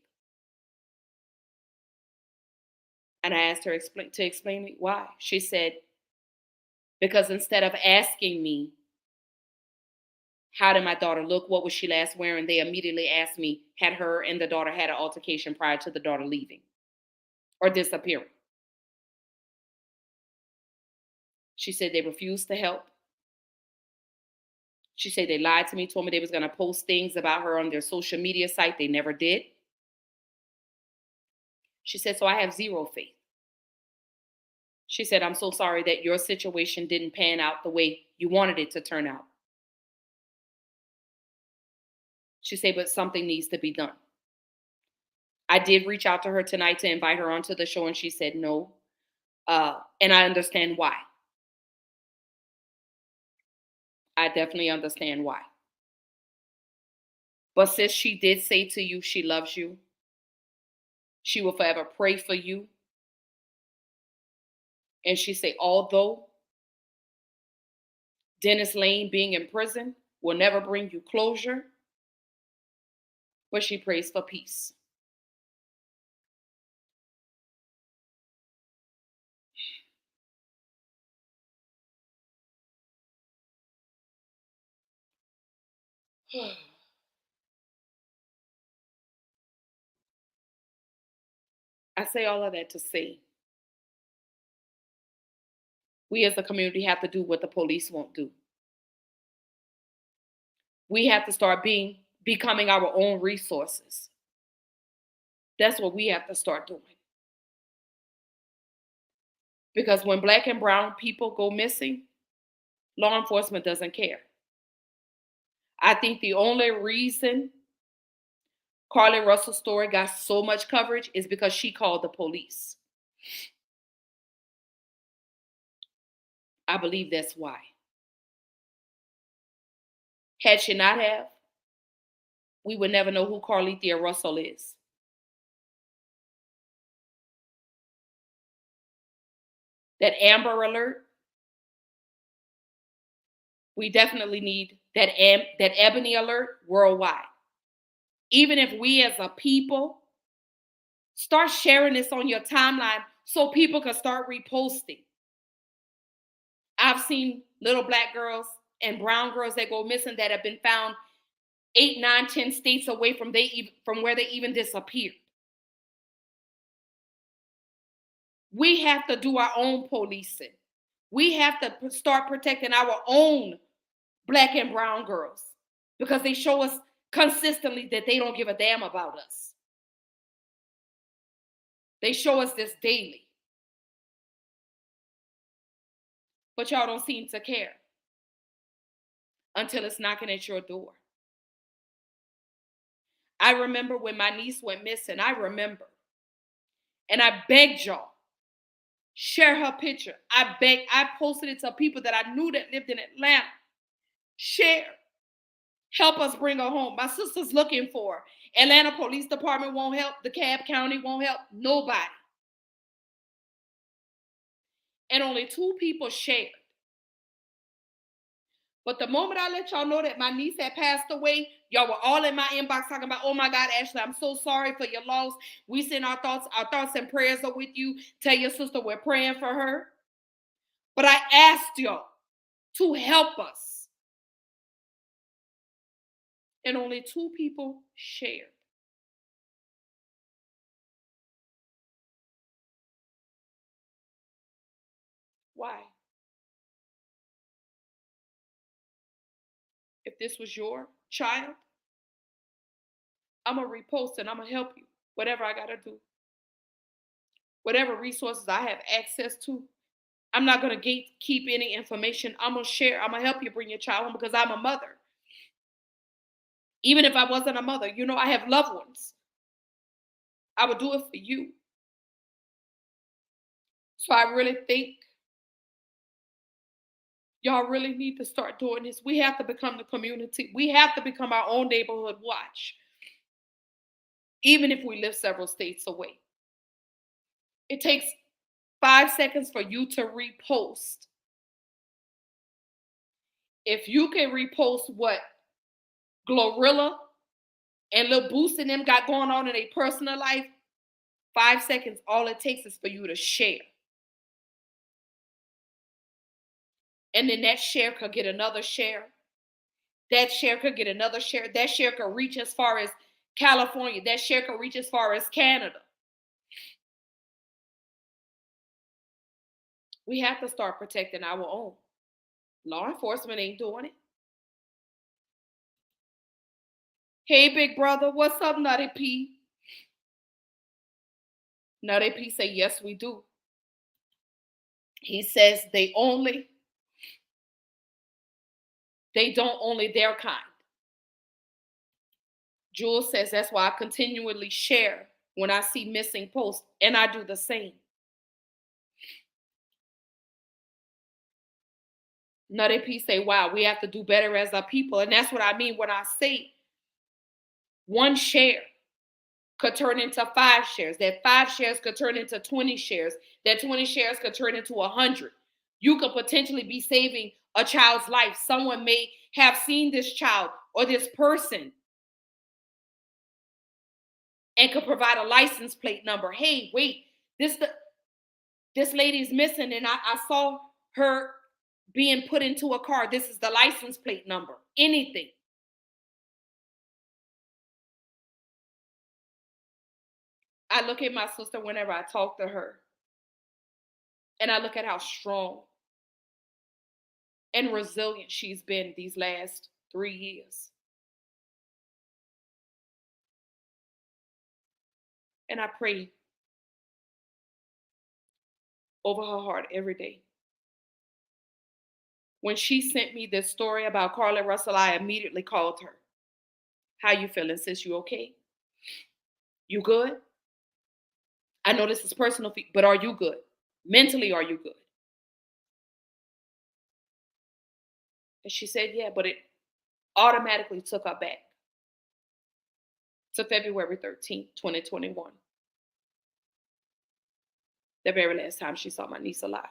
And I asked her to explain me why. She said, because instead of asking me, how did my daughter look? What was she last wearing? They immediately asked me, had her and the daughter had an altercation prior to the daughter leaving or disappearing? She said they refused to help. She said they lied to me, told me they was going to post things about her on their social media site. They never did. She said, so I have zero faith. She said, I'm so sorry that your situation didn't pan out the way you wanted it to turn out. She said, but something needs to be done. I did reach out to her tonight to invite her onto the show, and she said no. And I understand why. I definitely understand why. But sis, she did say to you, she loves you. She will forever pray for you. And she said, although Dennis Lane being in prison will never bring you closure, but she prays for peace. I say all of that to say, we as a community have to do what the police won't do. We have to start becoming our own resources. That's what we have to start doing. Because when Black and brown people go missing, law enforcement doesn't care. I think the only reason Carlee Russell's story got so much coverage is because she called the police. I believe that's why. Had she not have, we would never know who Carlee Russell is. That Amber Alert, we definitely need that Ebony Alert worldwide. Even if we as a people start sharing this on your timeline so people can start reposting. I've seen little Black girls and brown girls that go missing that have been found 8, 9, 10 states away from where they even disappeared. We have to do our own policing. We have to start protecting our own Black and brown girls because they show us consistently that they don't give a damn about us. They show us this daily. But y'all don't seem to care until it's knocking at your door. I remember when my niece went missing. And I begged y'all, share her picture. I posted it to people that I knew that lived in Atlanta. Share. Help us bring her home. My sister's looking for her. Atlanta Police Department won't help. DeKalb County won't help. Nobody. And only 2 people shared. But the moment I let y'all know that my niece had passed away, y'all were all in my inbox talking about, oh my God, Ashley, I'm so sorry for your loss. We send our thoughts and prayers are with you. Tell your sister we're praying for her. But I asked y'all to help us. And only 2 people shared. Why? If this was your child, I'm going to repost and I'm going to help you. Whatever I got to do. Whatever resources I have access to. I'm not going to gatekeep any information. I'm going to share. I'm going to help you bring your child home because I'm a mother. Even if I wasn't a mother, I have loved ones. I would do it for you. So I really think y'all really need to start doing this. We have to become the community. We have to become our own neighborhood watch. Even if we live several states away. It takes 5 seconds for you to repost. If you can repost what Glorilla and Lil Boost and them got going on in their personal life, 5 seconds, all it takes is for you to share. And then that share could get another share. That share could get another share. That share could reach as far as California. That share could reach as far as Canada. We have to start protecting our own. Law enforcement ain't doing it. Hey, big brother, what's up, Nutty P? Nutty P say, yes, we do. He says they don't only their kind. Jules says, that's why I continually share when I see missing posts, and I do the same. Nutty P say, wow, we have to do better as a people. And that's what I mean when I say one share could turn into 5 shares. That 5 shares could turn into 20 shares. That 20 shares could turn into 100. You could potentially be saving a child's life. Someone may have seen this child or this person and could provide a license plate number. Hey, wait, this lady's missing, and I saw her being put into a car. This is the license plate number. Anything. I look at my sister whenever I talk to her, and I look at how strong and resilient she's been these last 3 years. And I pray over her heart every day. When she sent me this story about Carlee Russell, I immediately called her. How you feeling, sis? You okay? You good? I know this is personal, but are you good? Mentally, are you good? And she said, yeah, but it automatically took her back to February 13th, 2021. The very last time she saw my niece alive.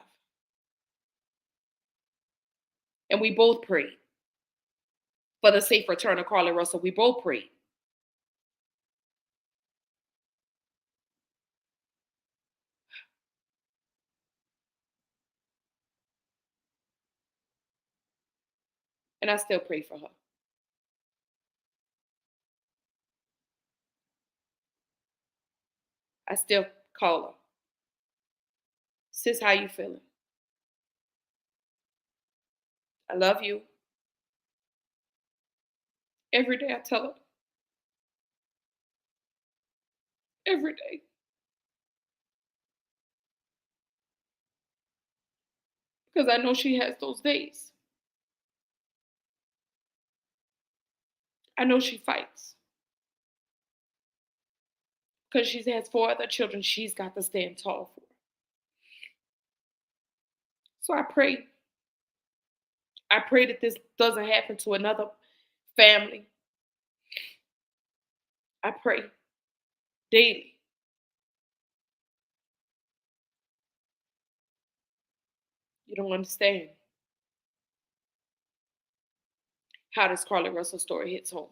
And we both prayed for the safe return of Carlee Russell. We both prayed. And I still pray for her. I still call her. Sis, how you feeling? I love you. Every day I tell her. Every day. Because I know she has those days. I know she fights. Because she has 4 other children she's got to stand tall for. So I pray that this doesn't happen to another family. I pray daily. You don't understand how this Carlee Russell story hits home.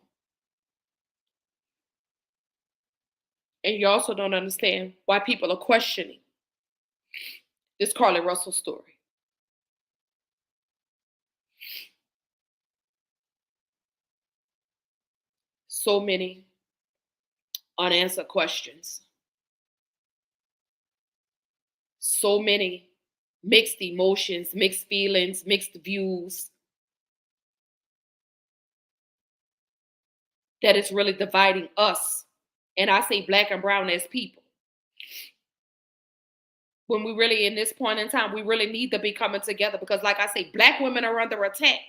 And you also don't understand why people are questioning this Carlee Russell story. So many unanswered questions. So many mixed emotions, mixed feelings, mixed views. That is really dividing us. And I say black and brown as people. When we really, in this point in time, we really need to be coming together because, like I say, black women are under attack.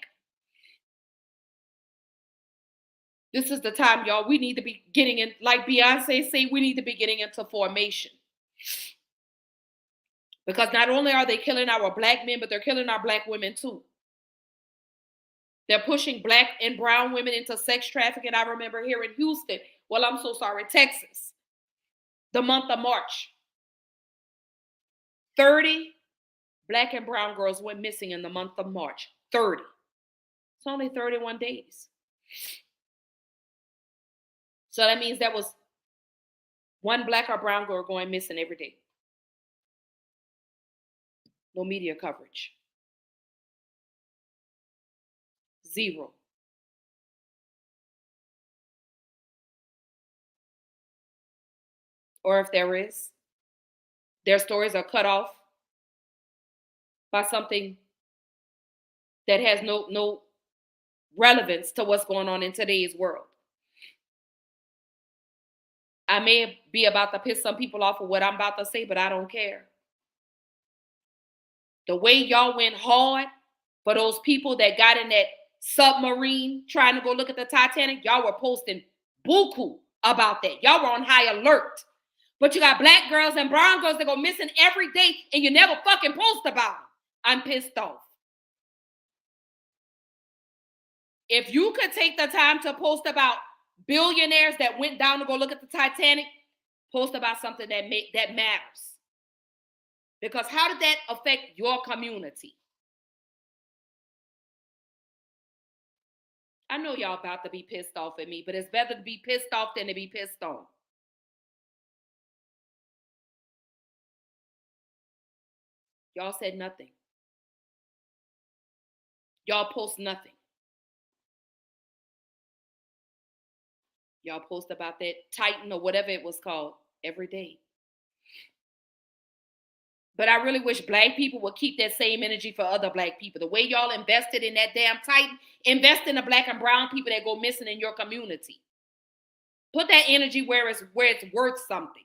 This is the time, y'all, we need to be getting in, like Beyonce say, we need to be getting into formation. Because not only are they killing our black men, but they're killing our black women too. They're pushing black and brown women into sex trafficking. I remember here in Houston, Texas, the month of March, 30 black and brown girls went missing in the month of March. 30. It's only 31 days. So that means that was one black or brown girl going missing every day. No media coverage. 0. Or if there is, their stories are cut off by something that has no relevance to what's going on in today's world. I may be about to piss some people off with what I'm about to say, but I don't care. The way y'all went hard for those people that got in that submarine trying to go look at the Titanic, y'all were posting buku about that. Y'all were on high alert. But you got black girls and brown girls that go missing every day and you never fucking post about them. I'm pissed off. If you could take the time to post about billionaires that went down to go look at the Titanic, post about something that matters. Because how did that affect your community? I know y'all about to be pissed off at me, but it's better to be pissed off than to be pissed on. Y'all said nothing. Y'all post nothing. Y'all post about that Titan or whatever it was called every day. But I really wish black people would keep that same energy for other black people. The way y'all invested in that damn Titan, invest in the black and brown people that go missing in your community. Put that energy where it's worth something.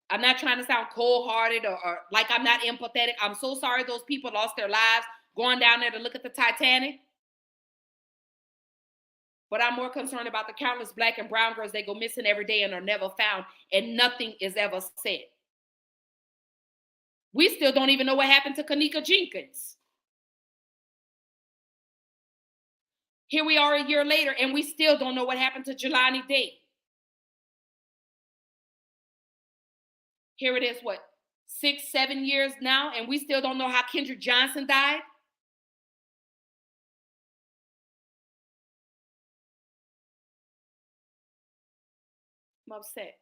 I'm not trying to sound cold-hearted or like I'm not empathetic. I'm so sorry those people lost their lives going down there to look at the Titanic. But I'm more concerned about the countless black and brown girls that go missing every day and are never found, and nothing is ever said. We still don't even know what happened to Kanika Jenkins. Here we are a year later, and we still don't know what happened to Jelani Day. Here it is, 6-7 years now, and we still don't know how Kendrick Johnson died. I'm upset.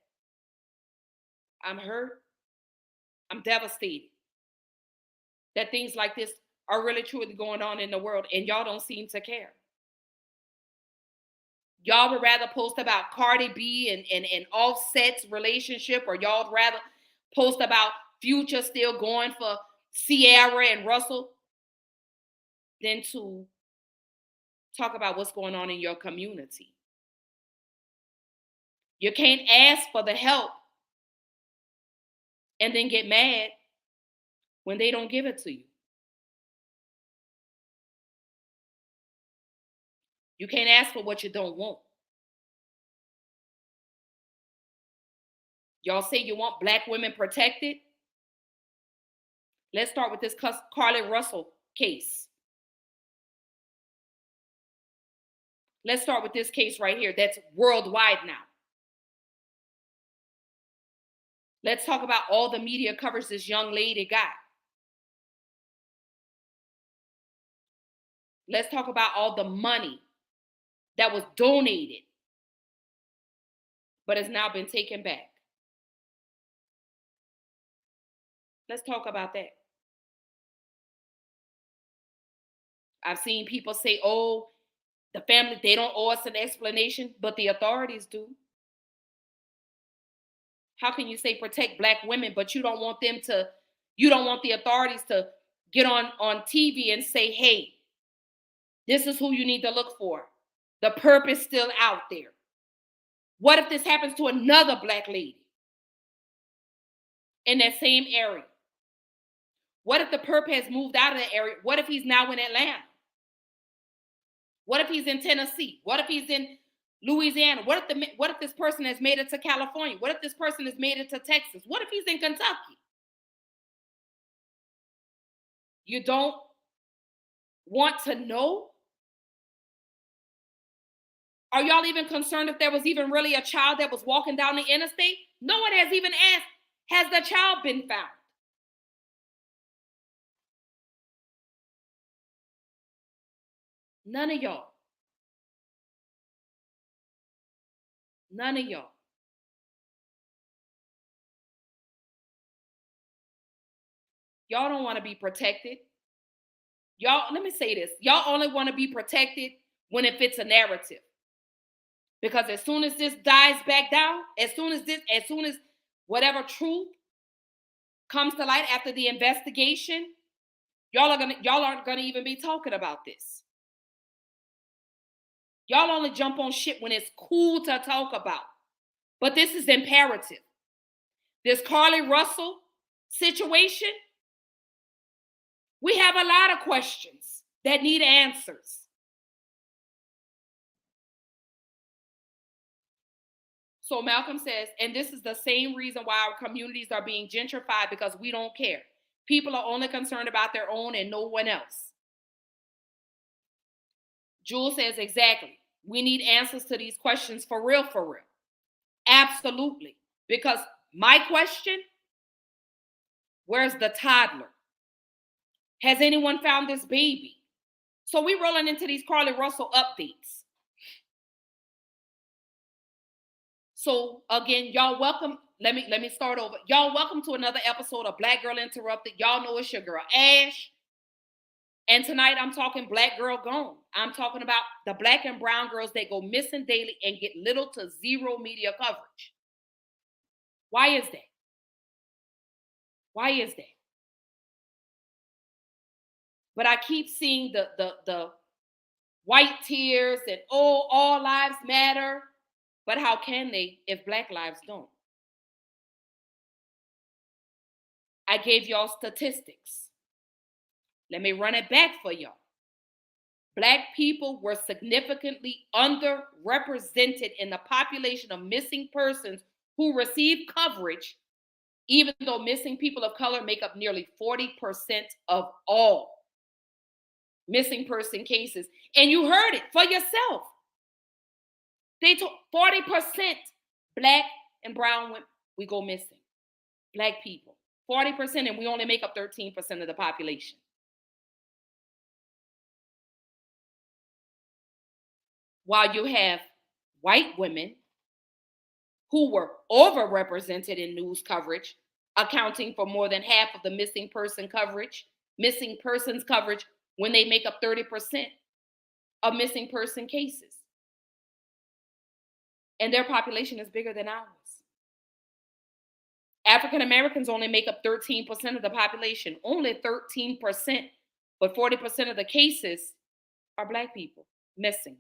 I'm hurt. I'm devastated that things like this are really truly going on in the world, and y'all don't seem to care. Y'all would rather post about Cardi B and Offset's relationship, or y'all would rather post about Future still going for Sierra and Russell than to talk about what's going on in your community. You can't ask for the help and then get mad when they don't give it to you. You can't ask for what you don't want. Y'all say you want black women protected. Let's start with this Carlee Russell case. Let's start with this case right here that's worldwide now. Let's talk about all the media coverage this young lady got. Let's talk about all the money that was donated, but has now been taken back. Let's talk about that. I've seen people say, oh, the family, they don't owe us an explanation, but the authorities do. How can you say protect black women, but you don't want the authorities to get on TV and say, hey, this is who you need to look for. The perp is still out there. What if this happens to another black lady in that same area? What if the perp has moved out of the area? What if he's now in Atlanta? What if he's in Tennessee? What if he's in Louisiana? What if this person has made it to California? What if this person has made it to Texas? What if he's in Kentucky? You don't want to know? Are y'all even concerned if there was even really a child that was walking down the interstate? No one has even asked, has the child been found? None of y'all. None of y'all. Y'all don't want to be protected. Y'all, let me say this. Y'all only want to be protected when it fits a narrative. Because as soon as this dies back down, as soon as whatever truth comes to light after the investigation, y'all aren't gonna even be talking about this. Y'all only jump on shit when it's cool to talk about. But this is imperative. This Carlee Russell situation, we have a lot of questions that need answers. So Malcolm says, and this is the same reason why our communities are being gentrified, because we don't care. People are only concerned about their own and no one else. Jules says, exactly. We need answers to these questions for real, for real. Absolutely. Because my question, where's the toddler? Has anyone found this baby? So we rolling into these Carlee Russell updates. So again, y'all welcome. Let me start over. Y'all welcome to another episode of Black Girl Interrupted. Y'all know it's your girl Ash. And tonight I'm talking Black Girl Gone. I'm talking about the Black and brown girls that go missing daily and get little to zero media coverage. Why is that? Why is that? But I keep seeing the white tears and, oh, all lives matter. But how can they if Black lives don't? I gave y'all statistics. Let me run it back for y'all. Black people were significantly underrepresented in the population of missing persons who receive coverage, even though missing people of color make up nearly 40% of all missing person cases. And you heard it for yourself. They told 40% Black and brown women, we go missing. Black people, 40%, and we only make up 13% of the population. While you have white women who were overrepresented in news coverage, accounting for more than half of the missing persons coverage, when they make up 30% of missing person cases. And their population is bigger than ours. African Americans only make up 13% of the population, only 13%, but 40% of the cases are Black people missing.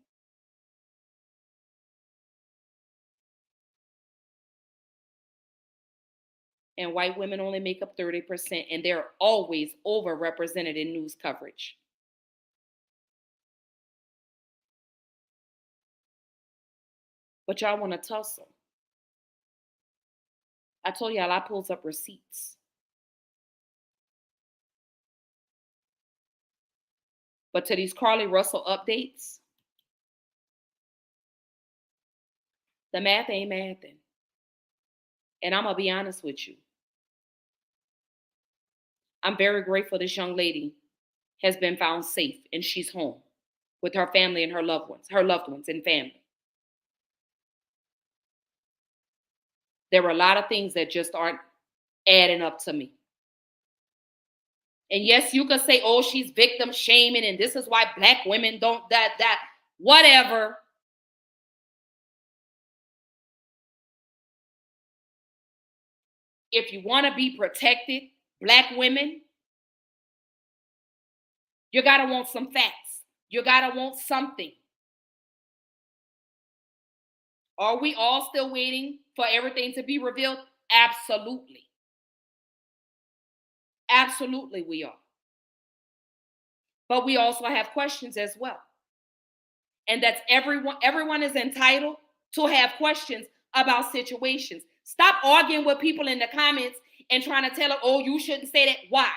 And white women only make up 30%, and they're always overrepresented in news coverage. But y'all want to tussle. I told y'all I pulled up receipts. But to these Carlee Russell updates, the math ain't mathing. And I'm going to be honest with you. I'm very grateful this young lady has been found safe and she's home with her family and her loved ones and family. There were a lot of things that just aren't adding up to me. And yes, you could say, oh, she's victim shaming, and this is why Black women don't that, whatever. If you want to be protected, Black women, you got to want some facts. You got to want something. Are we all still waiting for everything to be revealed? Absolutely. Absolutely, we are. But we also have questions as well. And that's everyone is entitled to have questions about situations. Stop arguing with people in the comments and trying to tell them, oh, you shouldn't say that. Why?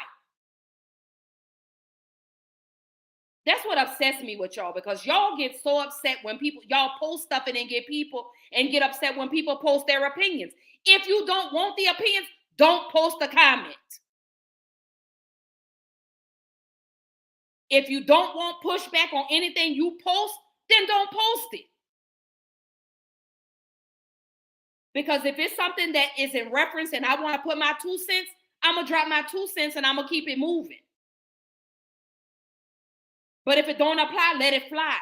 That's what upsets me with y'all, because y'all get so upset when y'all post stuff and then get upset when people post their opinions. If you don't want the opinions, don't post a comment. If you don't want pushback on anything you post, then don't post it. Because if it's something that is in reference and I want to put my 2 cents, I'm going to drop my 2 cents and I'm going to keep it moving. But if it don't apply, let it fly.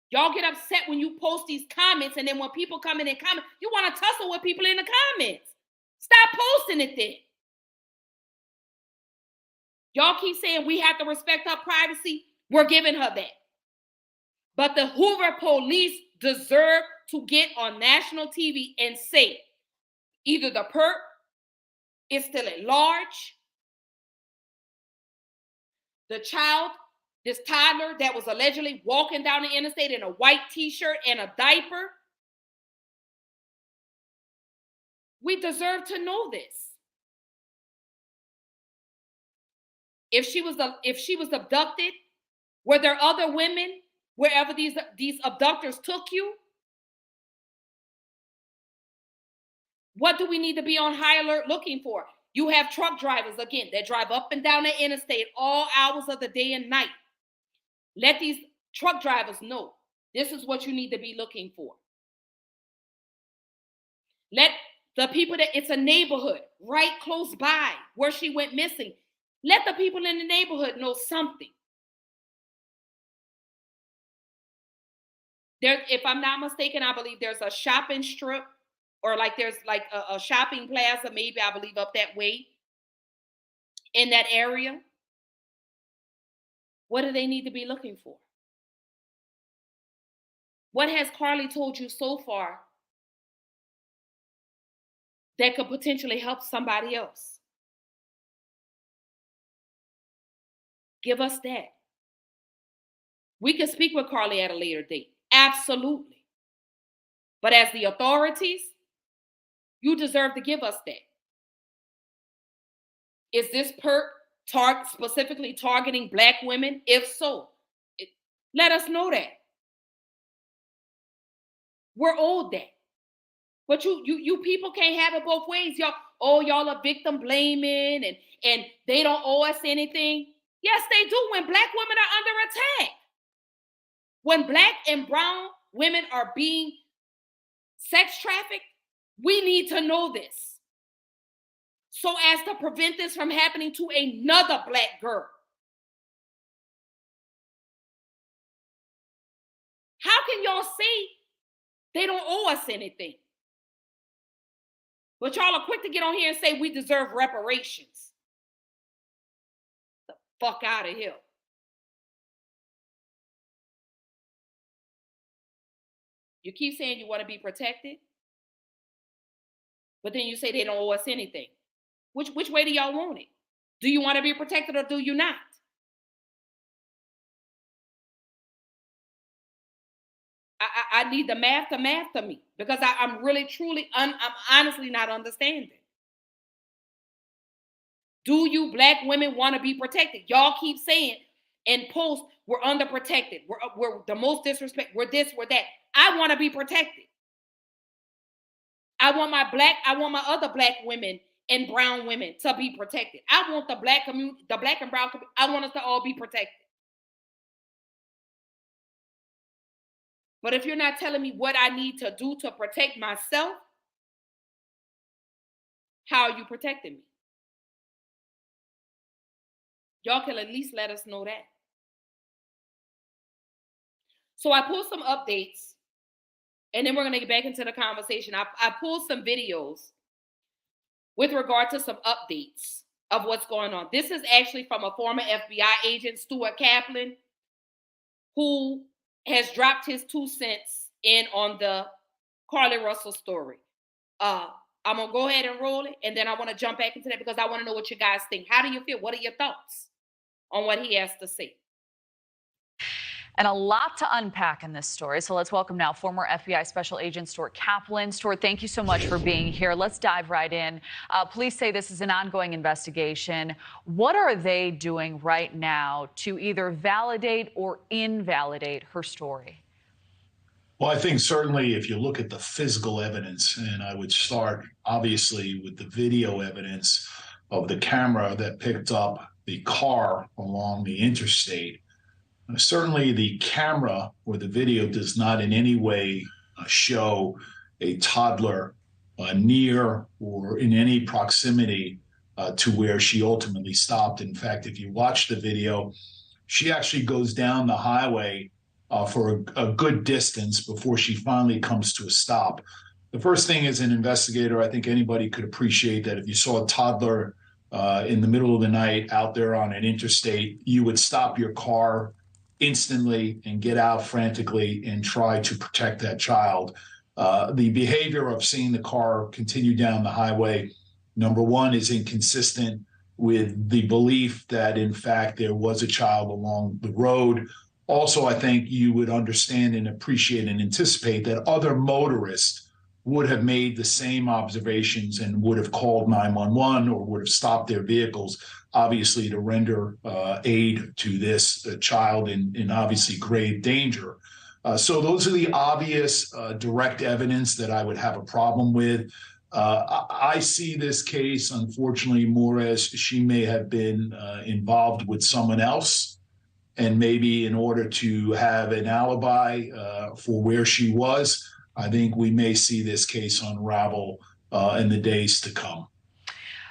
Y'all get upset when you post these comments, and then when people come in and comment, you want to tussle with people in the comments. Stop posting it then. Y'all keep saying we have to respect her privacy. We're giving her that. But the Hoover police deserve to get on national TV and say either the perp is still at large, the child, this toddler that was allegedly walking down the interstate in a white t-shirt and a diaper, we deserve to know this. If she was abducted, were there other women wherever these abductors took you? What do we need to be on high alert looking for? You have truck drivers, again, that drive up and down the interstate all hours of the day and night. Let these truck drivers know this is what you need to be looking for. Let the people that it's a neighborhood right close by where she went missing. Let the people in the neighborhood know something. There, if I'm not mistaken, I believe there's a shopping strip, or like there's like a shopping plaza, maybe, I believe, up that way in that area. What do they need to be looking for? What has Carlee told you so far that could potentially help somebody else? Give us that. We can speak with Carlee at a later date. Absolutely. But as the authorities, you deserve to give us that. Is this perp specifically targeting Black women? If so, let us know that. We're owed that. But you people can't have it both ways. Y'all are victim blaming and they don't owe us anything. Yes, they do when Black women are under attack. When Black and brown women are being sex trafficked, we need to know this so as to prevent this from happening to another Black girl. How can y'all say they don't owe us anything? But y'all are quick to get on here and say we deserve reparations. The fuck out of here. You keep saying you want to be protected, but then you say they don't owe us anything. Which way do y'all want it? Do you want to be protected or do you not? I need the math to me because I'm really, truly, I'm honestly not understanding. Do you Black women want to be protected? Y'all keep saying in posts, we're underprotected. We're the most disrespect. We're this, we're that. I want to be protected. I want my other Black women and brown women to be protected. I want the Black community, the Black and brown community, I want us to all be protected. But if you're not telling me what I need to do to protect myself, how are you protecting me? Y'all can at least let us know that. So I pulled some updates, and then we're going to get back into the conversation. I pulled some videos with regard to some updates of what's going on. This is actually from a former FBI agent, Stuart Kaplan, who has dropped his 2 cents in on the Carlee Russell story. I'm going to go ahead and roll it, and then I want to jump back into that because I want to know what you guys think. How do you feel? What are your thoughts on what he has to say? And a lot to unpack in this story. So let's welcome now former FBI Special Agent Stuart Kaplan. Stuart, thank you so much for being here. Let's dive right in. Police say this is an ongoing investigation. What are they doing right now to either validate or invalidate her story? Well, I think certainly if you look at the physical evidence, and I would start obviously with the video evidence of the camera that picked up the car along the interstate. Certainly the camera or the video does not in any way show a toddler near or in any proximity to where she ultimately stopped. In fact, if you watch the video, she actually goes down the highway for a good distance before she finally comes to a stop. The first thing as an investigator, I think anybody could appreciate that if you saw a toddler in the middle of the night out there on an interstate, you would stop your car instantly and get out frantically and try to protect that child. The behavior of seeing the car continue down the highway, number one, is inconsistent with the belief that, in fact, there was a child along the road. Also, I think you would understand and appreciate and anticipate that other motorists would have made the same observations and would have called 911 or would have stopped their vehicles, obviously to render aid to this child in obviously grave danger. So those are the obvious direct evidence that I would have a problem with. I see this case, unfortunately, more as she may have been involved with someone else, and maybe in order to have an alibi for where she was. I think we may see this case unravel in the days to come.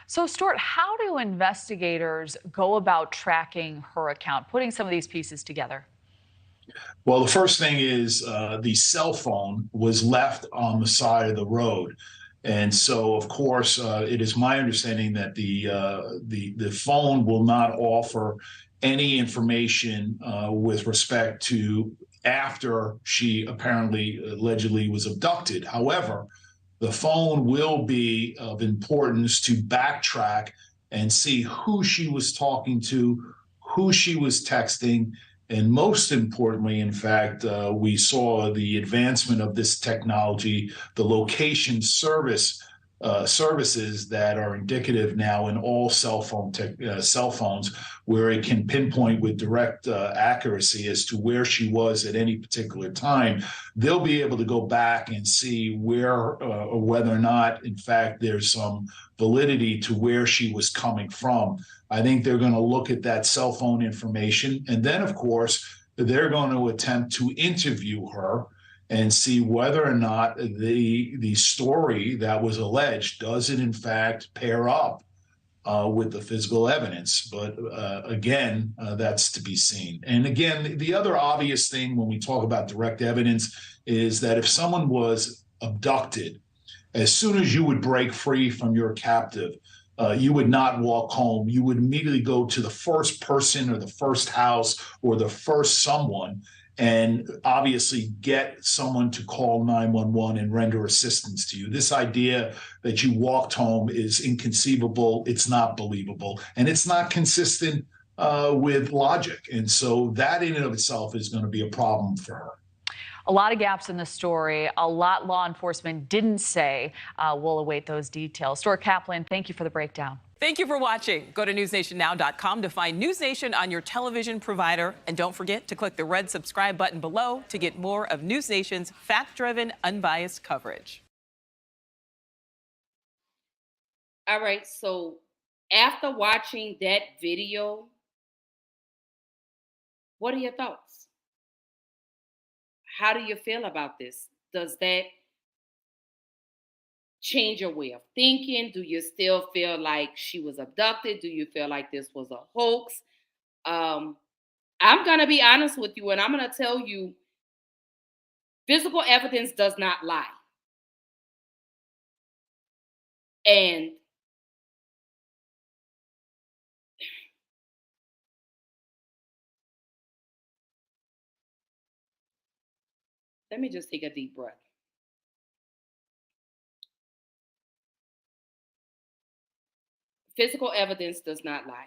So, Stuart, how do investigators go about tracking her account, putting some of these pieces together? Well, the first thing is the cell phone was left on the side of the road. And so, of course, it is my understanding that the phone will not offer any information with respect to after she apparently allegedly was abducted. However, the phone will be of importance to backtrack and see who she was talking to, who she was texting, and most importantly, in fact, we saw the advancement of this technology, the location services that are indicative now in all cell phones, where it can pinpoint with direct accuracy as to where she was at any particular time. They'll be able to go back and see where or whether or not, in fact, there's some validity to where she was coming from. I think they're going to look at that cell phone information. And then, of course, they're going to attempt to interview her and see whether or not the story that was alleged, does it in fact pair up with the physical evidence. But again, that's to be seen. And again, the other obvious thing when we talk about direct evidence is that if someone was abducted, as soon as you would break free from your captive, you would not walk home. You would immediately go to the first person or the first house or the first someone and obviously get someone to call 911 and render assistance to you. This idea that you walked home is inconceivable. It's not believable, and it's not consistent with logic. And so that in and of itself is going to be a problem for her. A lot of gaps in the story, a lot law enforcement didn't say. We'll await those details. Stuart Kaplan, thank you for the breakdown. Thank you for watching. Go to newsnationnow.com to find News Nation on your television provider. And don't forget to click the red subscribe button below to get more of News Nation's fact-driven, unbiased coverage. All right, so after watching that video, what are your thoughts? How do you feel about this? Does that change your way of thinking? Do you still feel like she was abducted? Do you feel like this was a hoax? I'm going to be honest with you, and I'm going to tell you, physical evidence does not lie. And let me just take a deep breath. Physical evidence does not lie.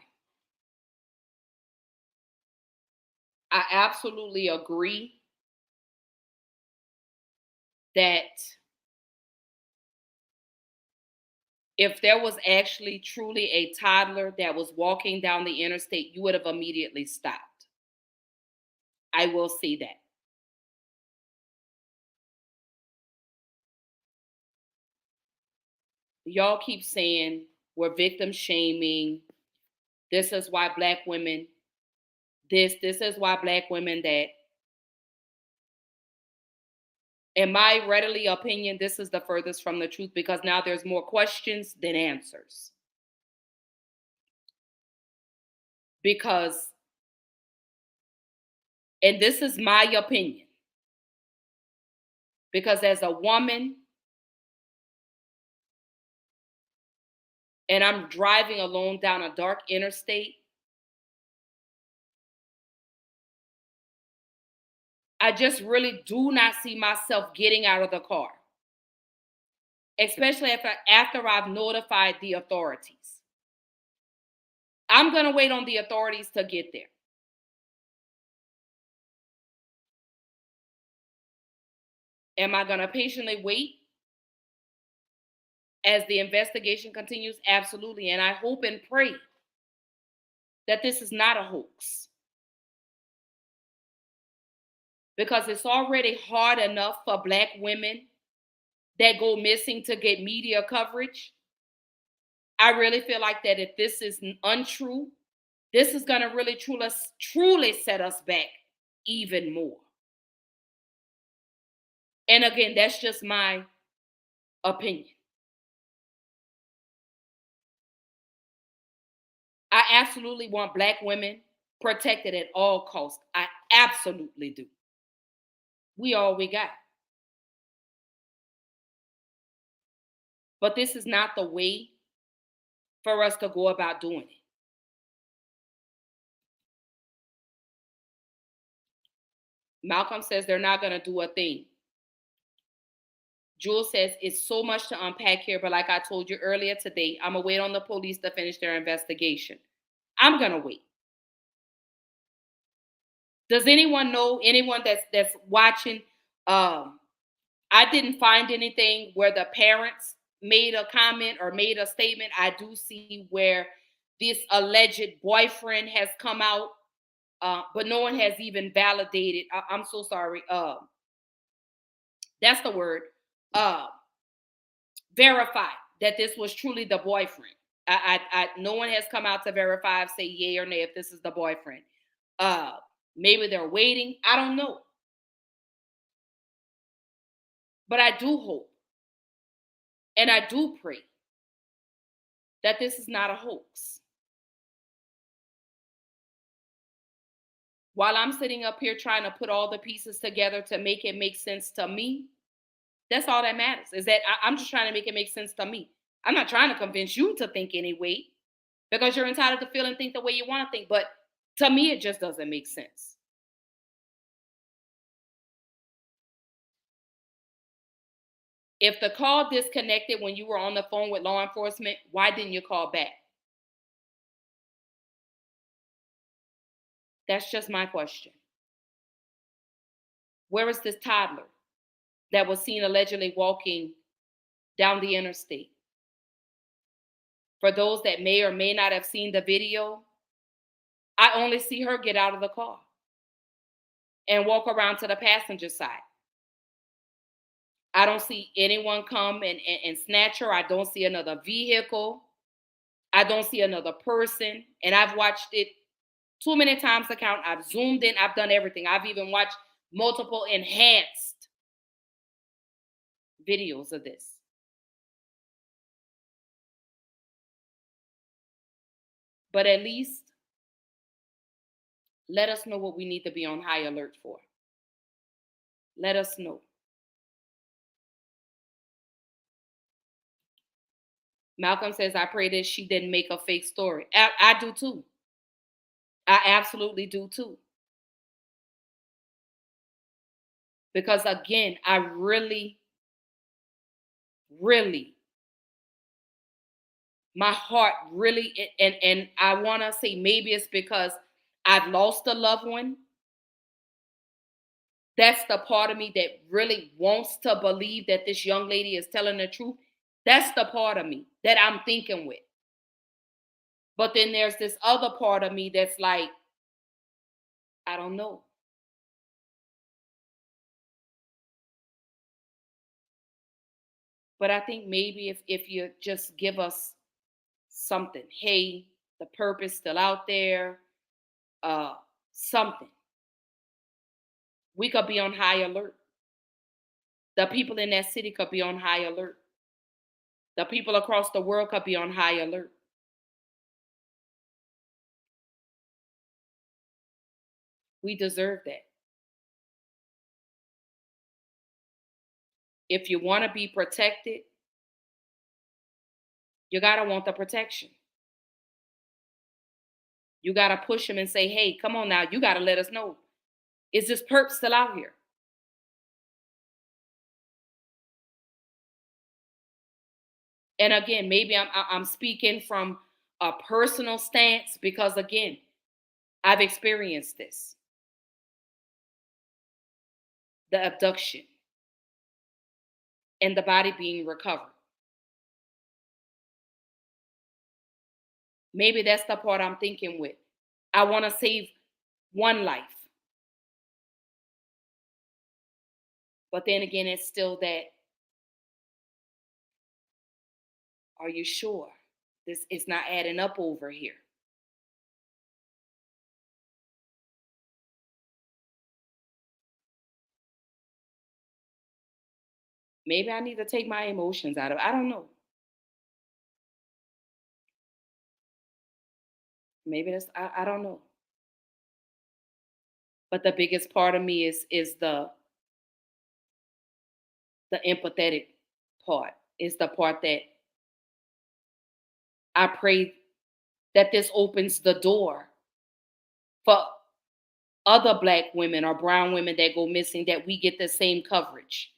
I absolutely agree that if there was actually truly a toddler that was walking down the interstate, you would have immediately stopped. I will say that. Y'all keep saying we're victim shaming. This is why Black women this is why Black women that. In my readily opinion, this is the furthest from the truth, because now there's more questions than answers. Because, and this is my opinion, because as a woman, and I'm driving alone down a dark interstate, I just really do not see myself getting out of the car, especially after I've notified the authorities. I'm going to wait on the authorities to get there. Am I going to patiently wait as the investigation continues? Absolutely. And I hope and pray that this is not a hoax, because it's already hard enough for Black women that go missing to get media coverage. I really feel like that if this is untrue, this is going to really truly set us back even more. And again, that's just my opinion. I absolutely want Black women protected at all costs. I absolutely do. We all we got. But this is not the way for us to go about doing it. Malcolm says they're not going to do a thing. Jules says it's so much to unpack here, but like I told you earlier today, I'm going to wait on the police to finish their investigation. I'm going to wait. Does anyone know, anyone that's watching? I didn't find anything where the parents made a comment or made a statement. I do see where this alleged boyfriend has come out, but no one has even validated. I'm so sorry. That's the word. Verify that this was truly the boyfriend. No one has come out to verify, say yay or nay if this is the boyfriend. Maybe they're waiting. I don't know. But I do hope and I do pray that this is not a hoax. While I'm sitting up here trying to put all the pieces together to make it make sense to me, that's all that matters, is that I'm just trying to make it make sense to me. I'm not trying to convince you to think anyway, because you're entitled to feel and think the way you want to think. But to me, it just doesn't make sense. If the call disconnected when you were on the phone with law enforcement, why didn't you call back? That's just my question. Where is this toddler that was seen allegedly walking down the interstate? For those that may or may not have seen the video, I only see her get out of the car and walk around to the passenger side. I don't see anyone come and snatch her. I don't see another vehicle. I don't see another person. And I've watched it too many times to count. I've zoomed in. I've done everything. I've even watched multiple enhanced videos of this. But at least let us know what we need to be on high alert for. Let us know. Malcolm says, I pray that she didn't make a fake story. I do too. I absolutely do too. Because again, I really, my heart really, and I want to say maybe it's because I've lost a loved one. That's the part of me that really wants to believe that this young lady is telling the truth. That's the part of me that I'm thinking with. But then there's this other part of me that's like, I don't know. But I think maybe if you just give us something, hey, the purpose still out there, something, we could be on high alert. The people in that city could be on high alert. The people across the world could be on high alert. We deserve that. If you want to be protected, you got to want the protection. You got to push them and say, hey, come on now. You got to let us know. Is this perp still out here? And again, maybe I'm speaking from a personal stance because again, I've experienced this. The abduction and the body being recovered. Maybe that's the part I'm thinking with. I want to save one life. But then again, it's still that, are you sure? This is not adding up over here. Maybe I need to take my emotions out of it. I don't know. Maybe that's I don't know. But the biggest part of me is the empathetic part. Is the part that I pray that this opens the door for other Black women or brown women that go missing, that we get the same coverage.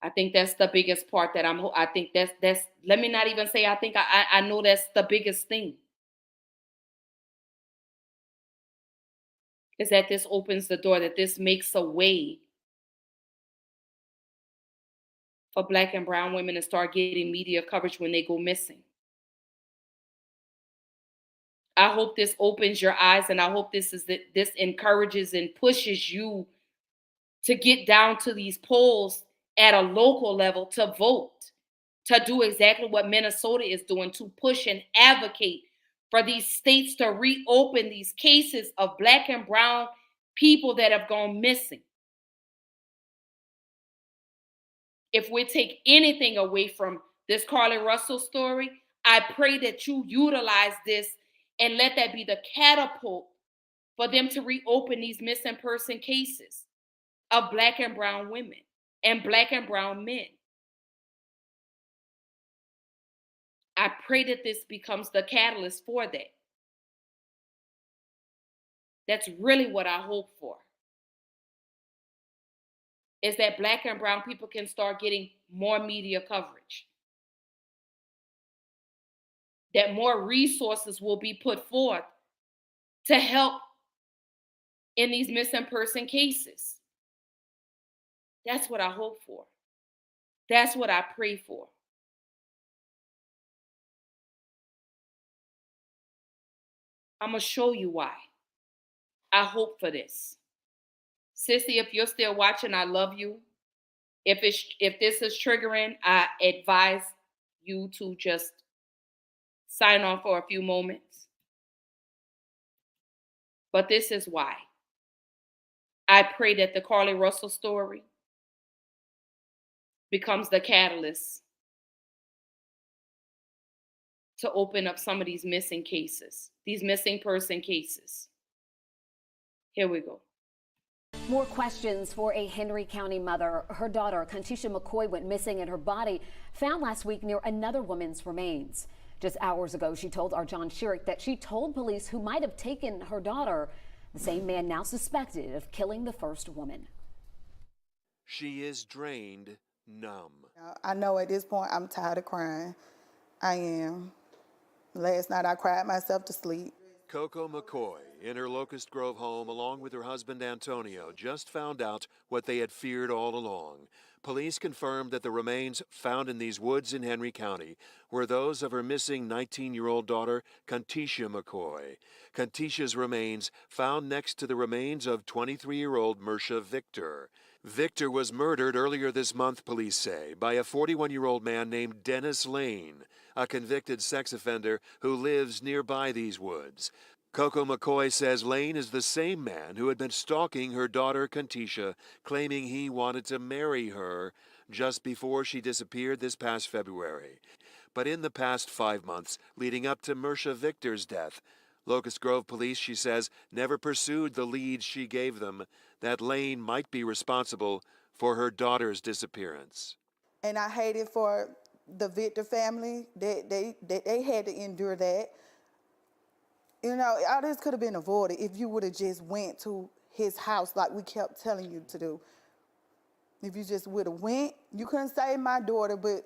I think that's the biggest part that I think that's let me not even say I think I know that's the biggest thing. Is that this opens the door, that this makes a way for Black and brown women to start getting media coverage when they go missing. I hope this opens your eyes, and I hope this encourages and pushes you to get down to these polls at a local level to vote, to do exactly what Minnesota is doing, to push and advocate for these states to reopen these cases of Black and brown people that have gone missing. If we take anything away from this Carlee Russell story, I pray that you utilize this and let that be the catapult for them to reopen these missing person cases of Black and brown women and Black and brown men. I pray that this becomes the catalyst for that. That's really what I hope for. Is that Black and brown people can start getting more media coverage. That more resources will be put forth to help in these missing person cases. That's what I hope for. That's what I pray for. I'm going to show you why. I hope for this. Sissy, if you're still watching, I love you. If this is triggering, I advise you to just sign on for a few moments. But this is why. I pray that the Carlee Russell story becomes the catalyst to open up some of these missing cases, these missing person cases. Here we go. More questions for a Henry County mother. Her daughter, Kantisha McCoy, went missing and her body found last week near another woman's remains. Just hours ago, she told our John Sherrick that she told police who might have taken her daughter, the same man now suspected of killing the first woman. She is drained, numb. I know at this point I'm tired of crying. I am. Last night I cried myself to sleep. Coco McCoy, in her Locust Grove home, along with her husband Antonio, just found out what they had feared all along. Police confirmed that the remains found in these woods in Henry County were those of her missing 19-year-old daughter, Kantisha McCoy. Kantisha's remains found next to the remains of 23-year-old Mersha Victor. Victor was murdered earlier this month, police say, by a 41-year-old man named Dennis Lane, a convicted sex offender who lives nearby these woods. Coco McCoy says Lane is the same man who had been stalking her daughter Kantisha, claiming he wanted to marry her just before she disappeared this past February. But in the past 5 months leading up to Mersha Victor's death, Locust Grove police, she says, never pursued the leads she gave them that Lane might be responsible for her daughter's disappearance. And I hate it for the Victor family. They had to endure that. You know, all this could have been avoided if you would have just went to his house like we kept telling you to do. If you just would have went, you couldn't save my daughter, but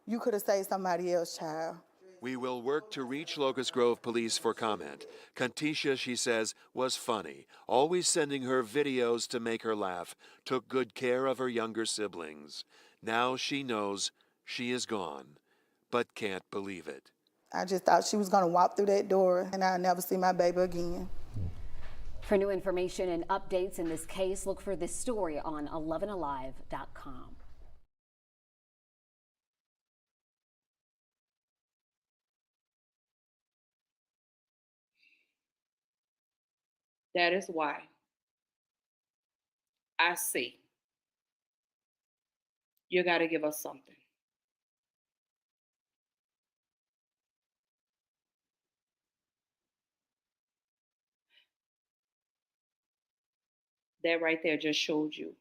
you could have saved somebody else's child. We will work to reach Locust Grove police for comment. Kantisha, she says, was funny, always sending her videos to make her laugh, took good care of her younger siblings. Now she knows she is gone, but can't believe it. I just thought she was going to walk through that door and I'd never see my baby again. For new information and updates in this case, look for this story on 11alive.com. That is why I say you got to give us something. That right there just showed you.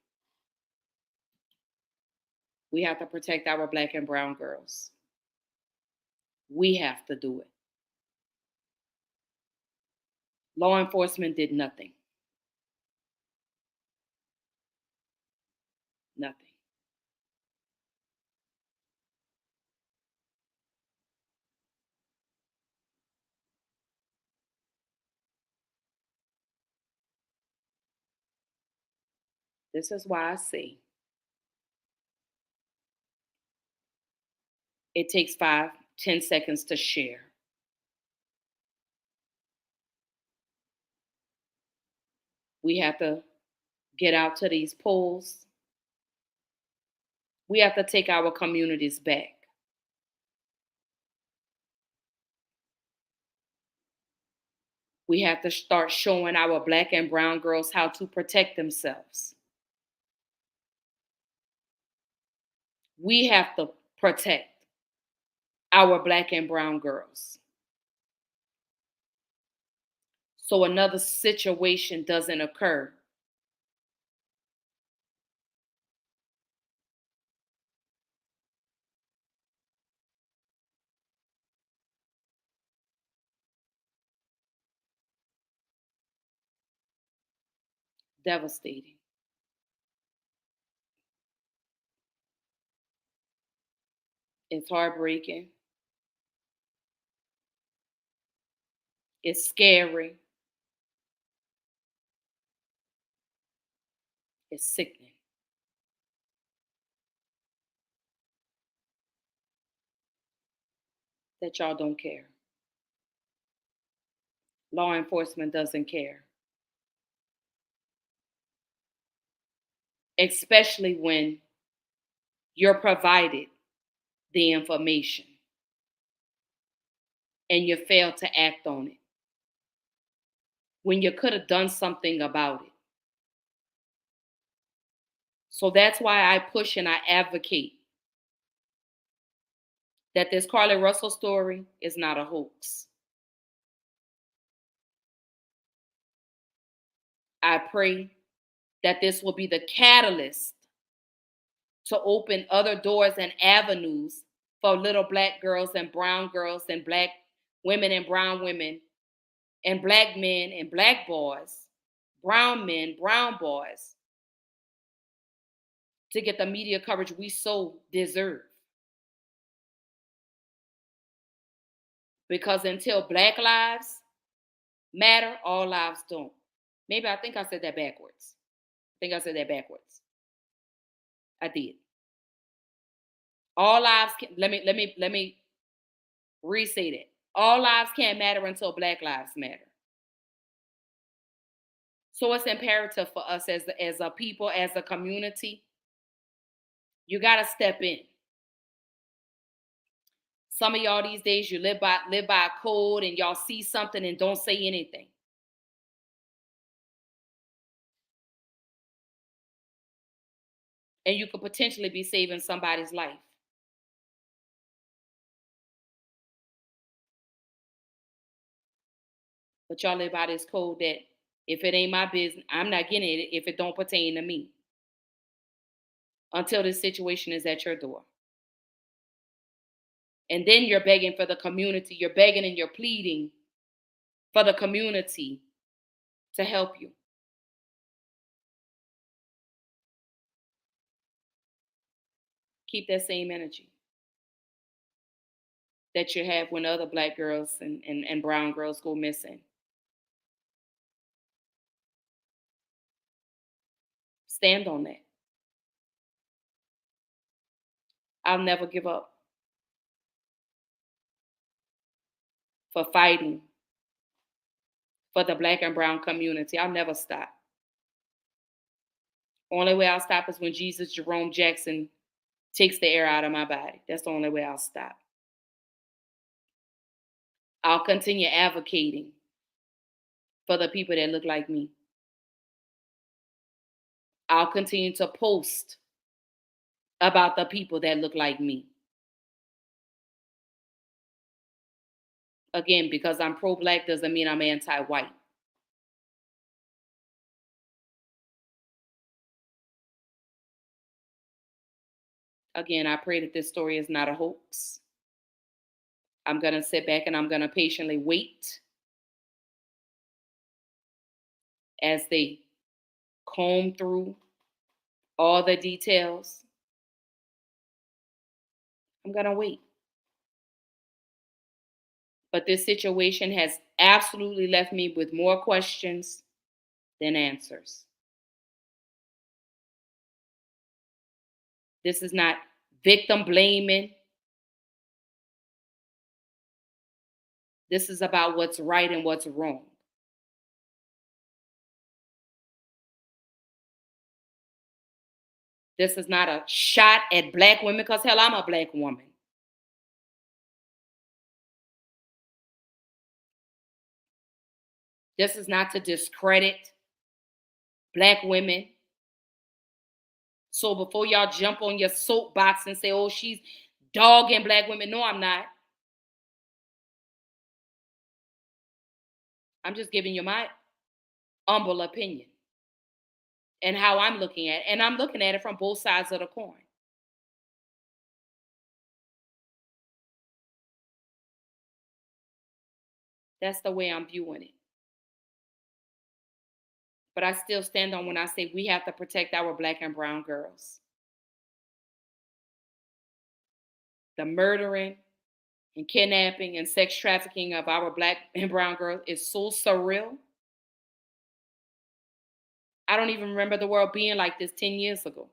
We have to protect our Black and brown girls. We have to do it. Law enforcement did nothing. Nothing. This is why I say it takes 5-10 seconds to share. We have to get out to these polls. We have to take our communities back. We have to start showing our Black and brown girls how to protect themselves. We have to protect our Black and brown girls so another situation doesn't occur. Devastating. It's heartbreaking. It's scary. It's sickening. That y'all don't care. Law enforcement doesn't care. Especially when you're provided the information and you fail to act on it. When you could have done something about it. So that's why I push and I advocate that this Carlee Russell story is not a hoax. I pray that this will be the catalyst to open other doors and avenues for little Black girls and brown girls and Black women and brown women and Black men and Black boys, brown men, brown boys, to get the media coverage we so deserve. Because until Black lives matter, all lives don't. Maybe I think I said that backwards. I did. All lives can, let me re-say that. All lives can't matter until Black lives matter. So it's imperative for us as a people, as a community, you gotta step in. Some of y'all these days, you live by a code and y'all see something and don't say anything. And you could potentially be saving somebody's life. But y'all live by this code that if it ain't my business, I'm not getting it if it don't pertain to me. Until this situation is at your door. And then you're begging for the community. You're begging and you're pleading for the community to help you. Keep that same energy that you have when other black girls and brown girls go missing. Stand on that. I'll never give up for fighting for the black and brown community. I'll never stop. Only way I'll stop is when Jesus Jerome Jackson takes the air out of my body. That's the only way I'll stop. I'll continue advocating for the people that look like me. I'll continue to post about the people that look like me. Again, because I'm pro-black doesn't mean I'm anti-white. Again, I pray that this story is not a hoax. I'm going to sit back and I'm going to patiently wait as they comb through all the details. I'm going to wait. But this situation has absolutely left me with more questions than answers. This is not victim blaming. This is about what's right and what's wrong. This is not a shot at black women, because hell, I'm a black woman. This is not to discredit black women. So before y'all jump on your soapbox and say, oh, she's dogging black women. No, I'm not. I'm just giving you my humble opinion and how I'm looking at it. And I'm looking at it from both sides of the coin. That's the way I'm viewing it. But I still stand on when I say we have to protect our black and brown girls. The murdering and kidnapping and sex trafficking of our black and brown girls is so surreal. I don't even remember the world being like this 10 years ago.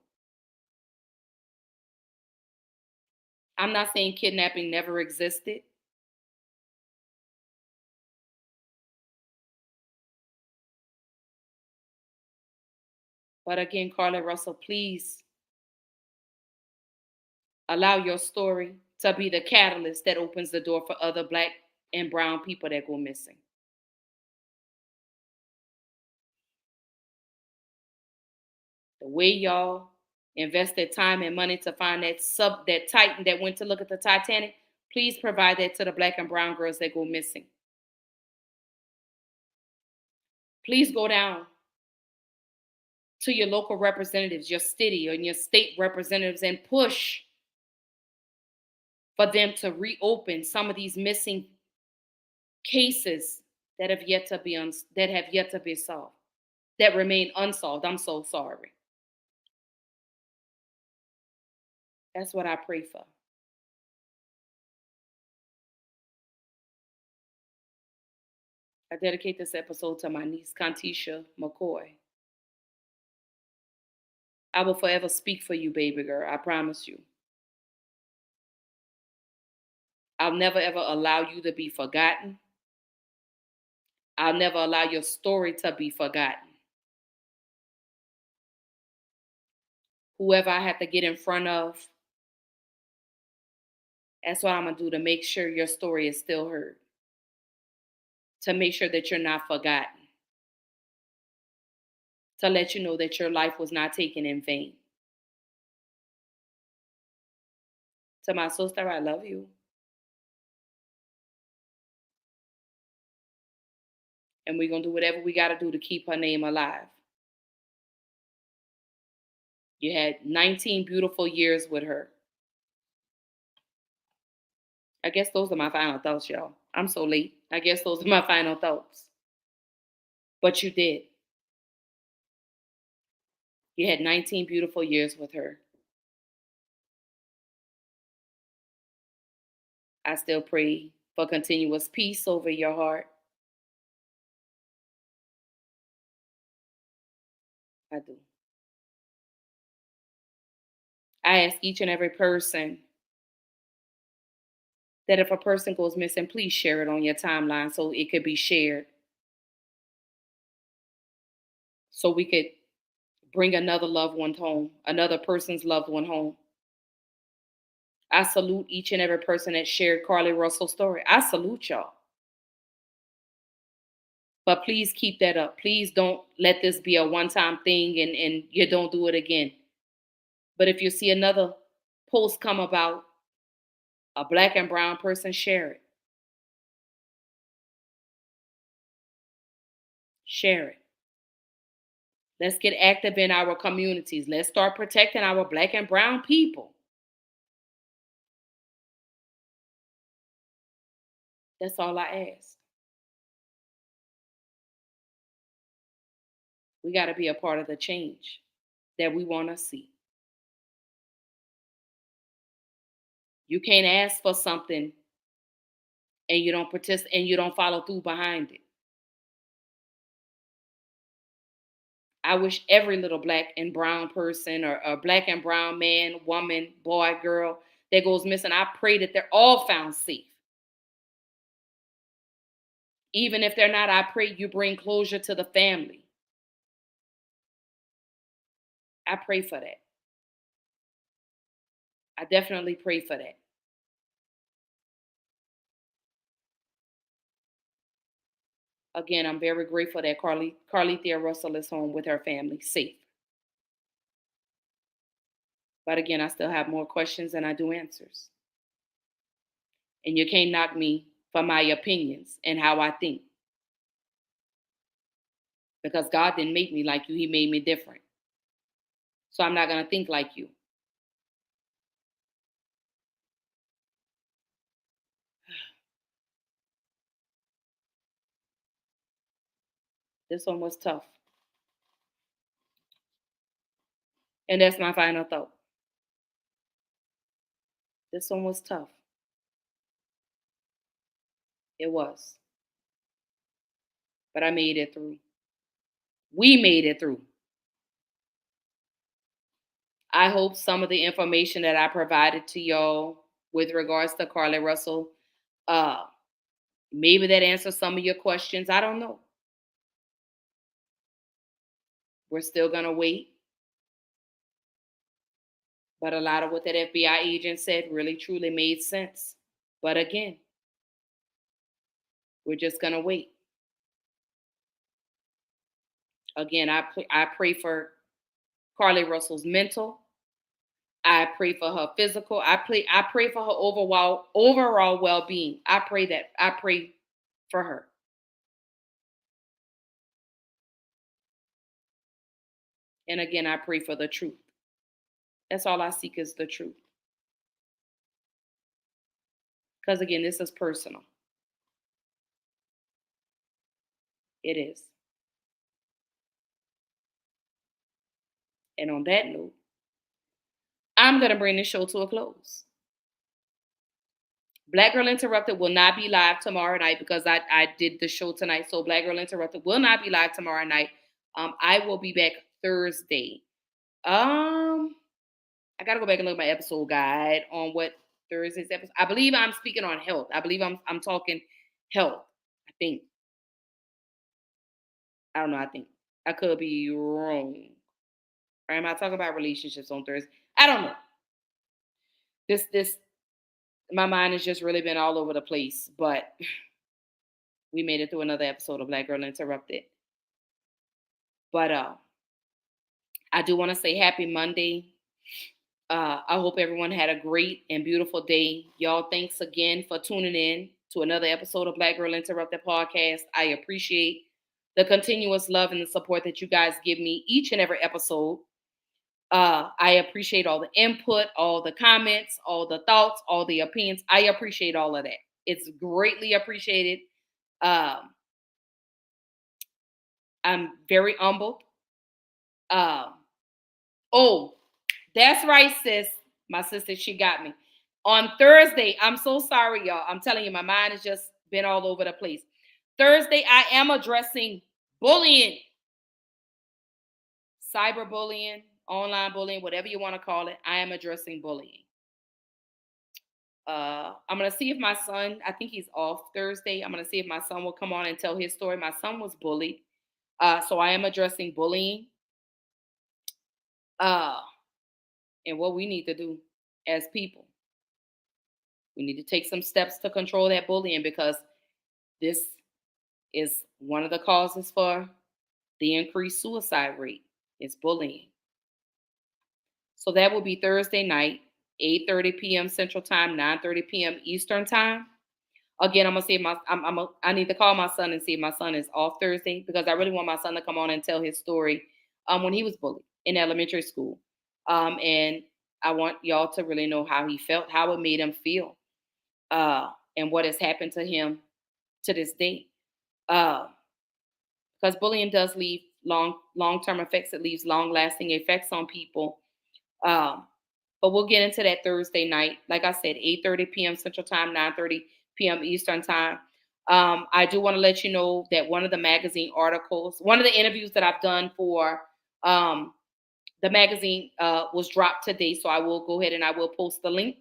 I'm not saying kidnapping never existed. But again, Carlee Russell, please allow your story to be the catalyst that opens the door for other black and brown people that go missing. The way y'all invested time and money to find that Titan that went to look at the Titanic, please provide that to the black and brown girls that go missing. Please go down to your local representatives, your city and your state representatives, and push for them to reopen some of these missing cases that have yet to be solved, that remain unsolved. I'm so sorry. That's what I pray for. I dedicate this episode to my niece, Kantisha McCoy. I will forever speak for you, baby girl. I promise you. I'll never, ever allow you to be forgotten. I'll never allow your story to be forgotten. Whoever I have to get in front of, that's what I'm going to do to make sure your story is still heard. To make sure that you're not forgotten. To let you know that your life was not taken in vain. To my sister, I love you. And we're going to do whatever we got to do to keep her name alive. You had 19 beautiful years with her. I guess those are my final thoughts, y'all. I'm so late. I guess those are my final thoughts. But you did. You had 19 beautiful years with her. I still pray for continuous peace over your heart. I do. I ask each and every person that if a person goes missing, please share it on your timeline so it could be shared. So we could bring another loved one home, another person's loved one home. I salute each and every person that shared Carlee Russell's story. I salute y'all. But please keep that up. Please don't let this be a one-time thing and you don't do it again. But if you see another post come about a Black and brown person, share it. Share it. Let's get active in our communities. Let's start protecting our Black and brown people. That's all I ask. We got to be a part of the change that we want to see. You can't ask for something and you don't participate and you don't follow through behind it. I wish every little Black and brown person or a Black and brown man, woman, boy, girl that goes missing, I pray that they're all found safe. Even if they're not, I pray you bring closure to the family. I pray for that. I definitely pray for that. Again, I'm very grateful that Carlee Russell is home with her family, safe. But again, I still have more questions than I do answers. And you can't knock me for my opinions and how I think. Because God didn't make me like you, He made me different. So I'm not going to think like you. This one was tough. And that's my final thought. This one was tough. It was. But I made it through. We made it through. I hope some of the information that I provided to y'all with regards to Carlee Russell, maybe that answers some of your questions. I don't know. We're still going to wait. But a lot of what that FBI agent said really, truly made sense. But again, we're just going to wait. Again, I pray for Carlee Russell's mental. I pray for her physical. I pray for her overall well-being. I pray for her. And again, I pray for the truth. That's all I seek is the truth. Because again, this is personal. It is. And on that note, I'm going to bring this show to a close. Black Girl Interrupted will not be live tomorrow night because I did the show tonight. So Black Girl Interrupted will not be live tomorrow night. I will be back Thursday. I got to go back and look at my episode guide on what Thursday's episode. I believe I'm speaking on health. I believe I'm talking health. I think. I don't know. I think I could be wrong. Or am I talking about relationships on Thursday? I don't know. My mind has just really been all over the place, but we made it through another episode of Black Girl Interrupted. But I do want to say happy Monday. I hope everyone had a great and beautiful day. Y'all, thanks again for tuning in to another episode of Black Girl Interrupted podcast. I appreciate the continuous love and the support that you guys give me each and every episode. I appreciate all the input, all the comments, all the thoughts, all the opinions. I appreciate all of that. It's greatly appreciated. I'm very humbled. Oh, that's right, sis. My sister, she got me. On Thursday, I'm so sorry, y'all. I'm telling you, my mind has just been all over the place. Thursday, I am addressing bullying, cyberbullying, online bullying, whatever you want to call it. I am addressing bullying. I'm going to see if my son, I think he's off Thursday. I'm going to see if my son will come on and tell his story. My son was bullied. So I am addressing bullying. And what we need to do as people. We need to take some steps to control that bullying, because this is one of the causes for the increased suicide rate. It's bullying. So that will be Thursday night, 8:30 p.m. Central Time, 9:30 p.m. Eastern Time. Again, I'm gonna see if I need to call my son and see if my son is off Thursday, because I really want my son to come on and tell his story when he was bullied in elementary school. And I want y'all to really know how he felt, how it made him feel, and what has happened to him to this day. Because bullying does leave long-term effects. It leaves long-lasting effects on people. But we'll get into that Thursday night. Like I said, 8:30 p.m. Central Time, 9:30 p.m. Eastern Time. I do want to let you know that one of the magazine articles, one of the interviews that I've done for the magazine was dropped today. So I will go ahead and I will post the link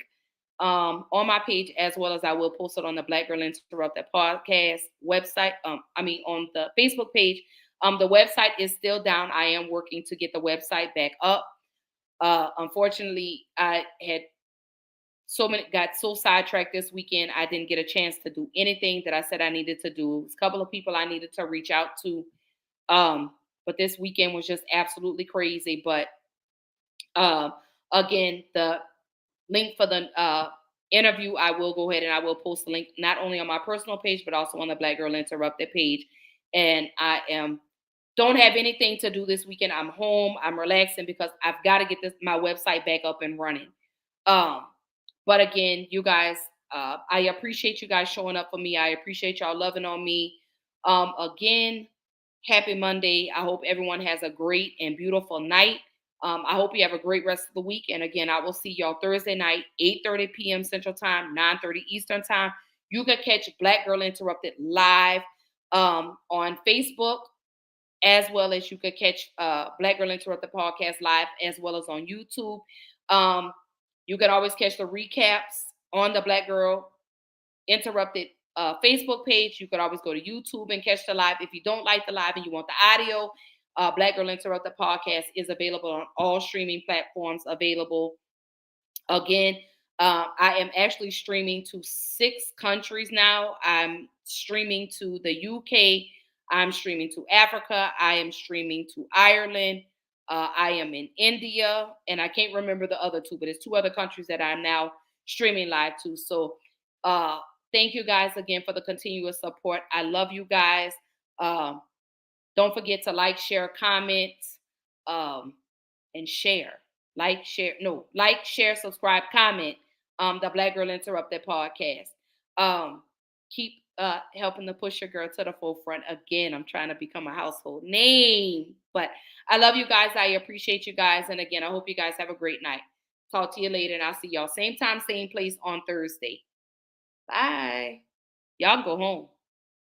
on my page, as well as I will post it on the Black Girl Interrupted podcast website. On the Facebook page. The website is still down. I am working to get the website back up. Unfortunately, I had got so sidetracked this weekend, I didn't get a chance to do anything that I said I needed to do. There's a couple of people I needed to reach out to. But this weekend was just absolutely crazy. But again, the link for the interview, I will go ahead and I will post the link not only on my personal page, but also on the Black Girl Interrupted page. And I don't have anything to do this weekend. I'm home. I'm relaxing because I've got to get my website back up and running. But again, you guys, I appreciate you guys showing up for me. I appreciate y'all loving on me. Again, happy Monday. I hope everyone has a great and beautiful night. I hope you have a great rest of the week. And again, I will see y'all Thursday night, 8:30 p.m. Central Time, 9:30 Eastern Time. You can catch Black Girl Interrupted live on Facebook, as well as you could catch Black Girl Interrupted podcast live, as well as on YouTube. You can always catch the recaps on the Black Girl Interrupted Facebook page. You could always go to YouTube and catch the live. If you don't like the live and you want the audio, Black Girl Interrupted podcast is available on all streaming platforms available. Again, I am actually streaming to 6 countries now. I'm streaming to the UK. I'm streaming to Africa. I am streaming to Ireland. I am in India, and I can't remember the other 2, but it's 2 other countries that I'm now streaming live to. So thank you guys again for the continuous support. I love you guys. Don't forget to like, share, comment, and share. Like, share, subscribe, comment. The Black Girl Interrupted podcast. Keep helping to push your girl to the forefront. Again, I'm trying to become a household name. But I love you guys. I appreciate you guys. And again, I hope you guys have a great night. Talk to you later, and I'll see y'all same time, same place on Thursday. Bye. Y'all go home.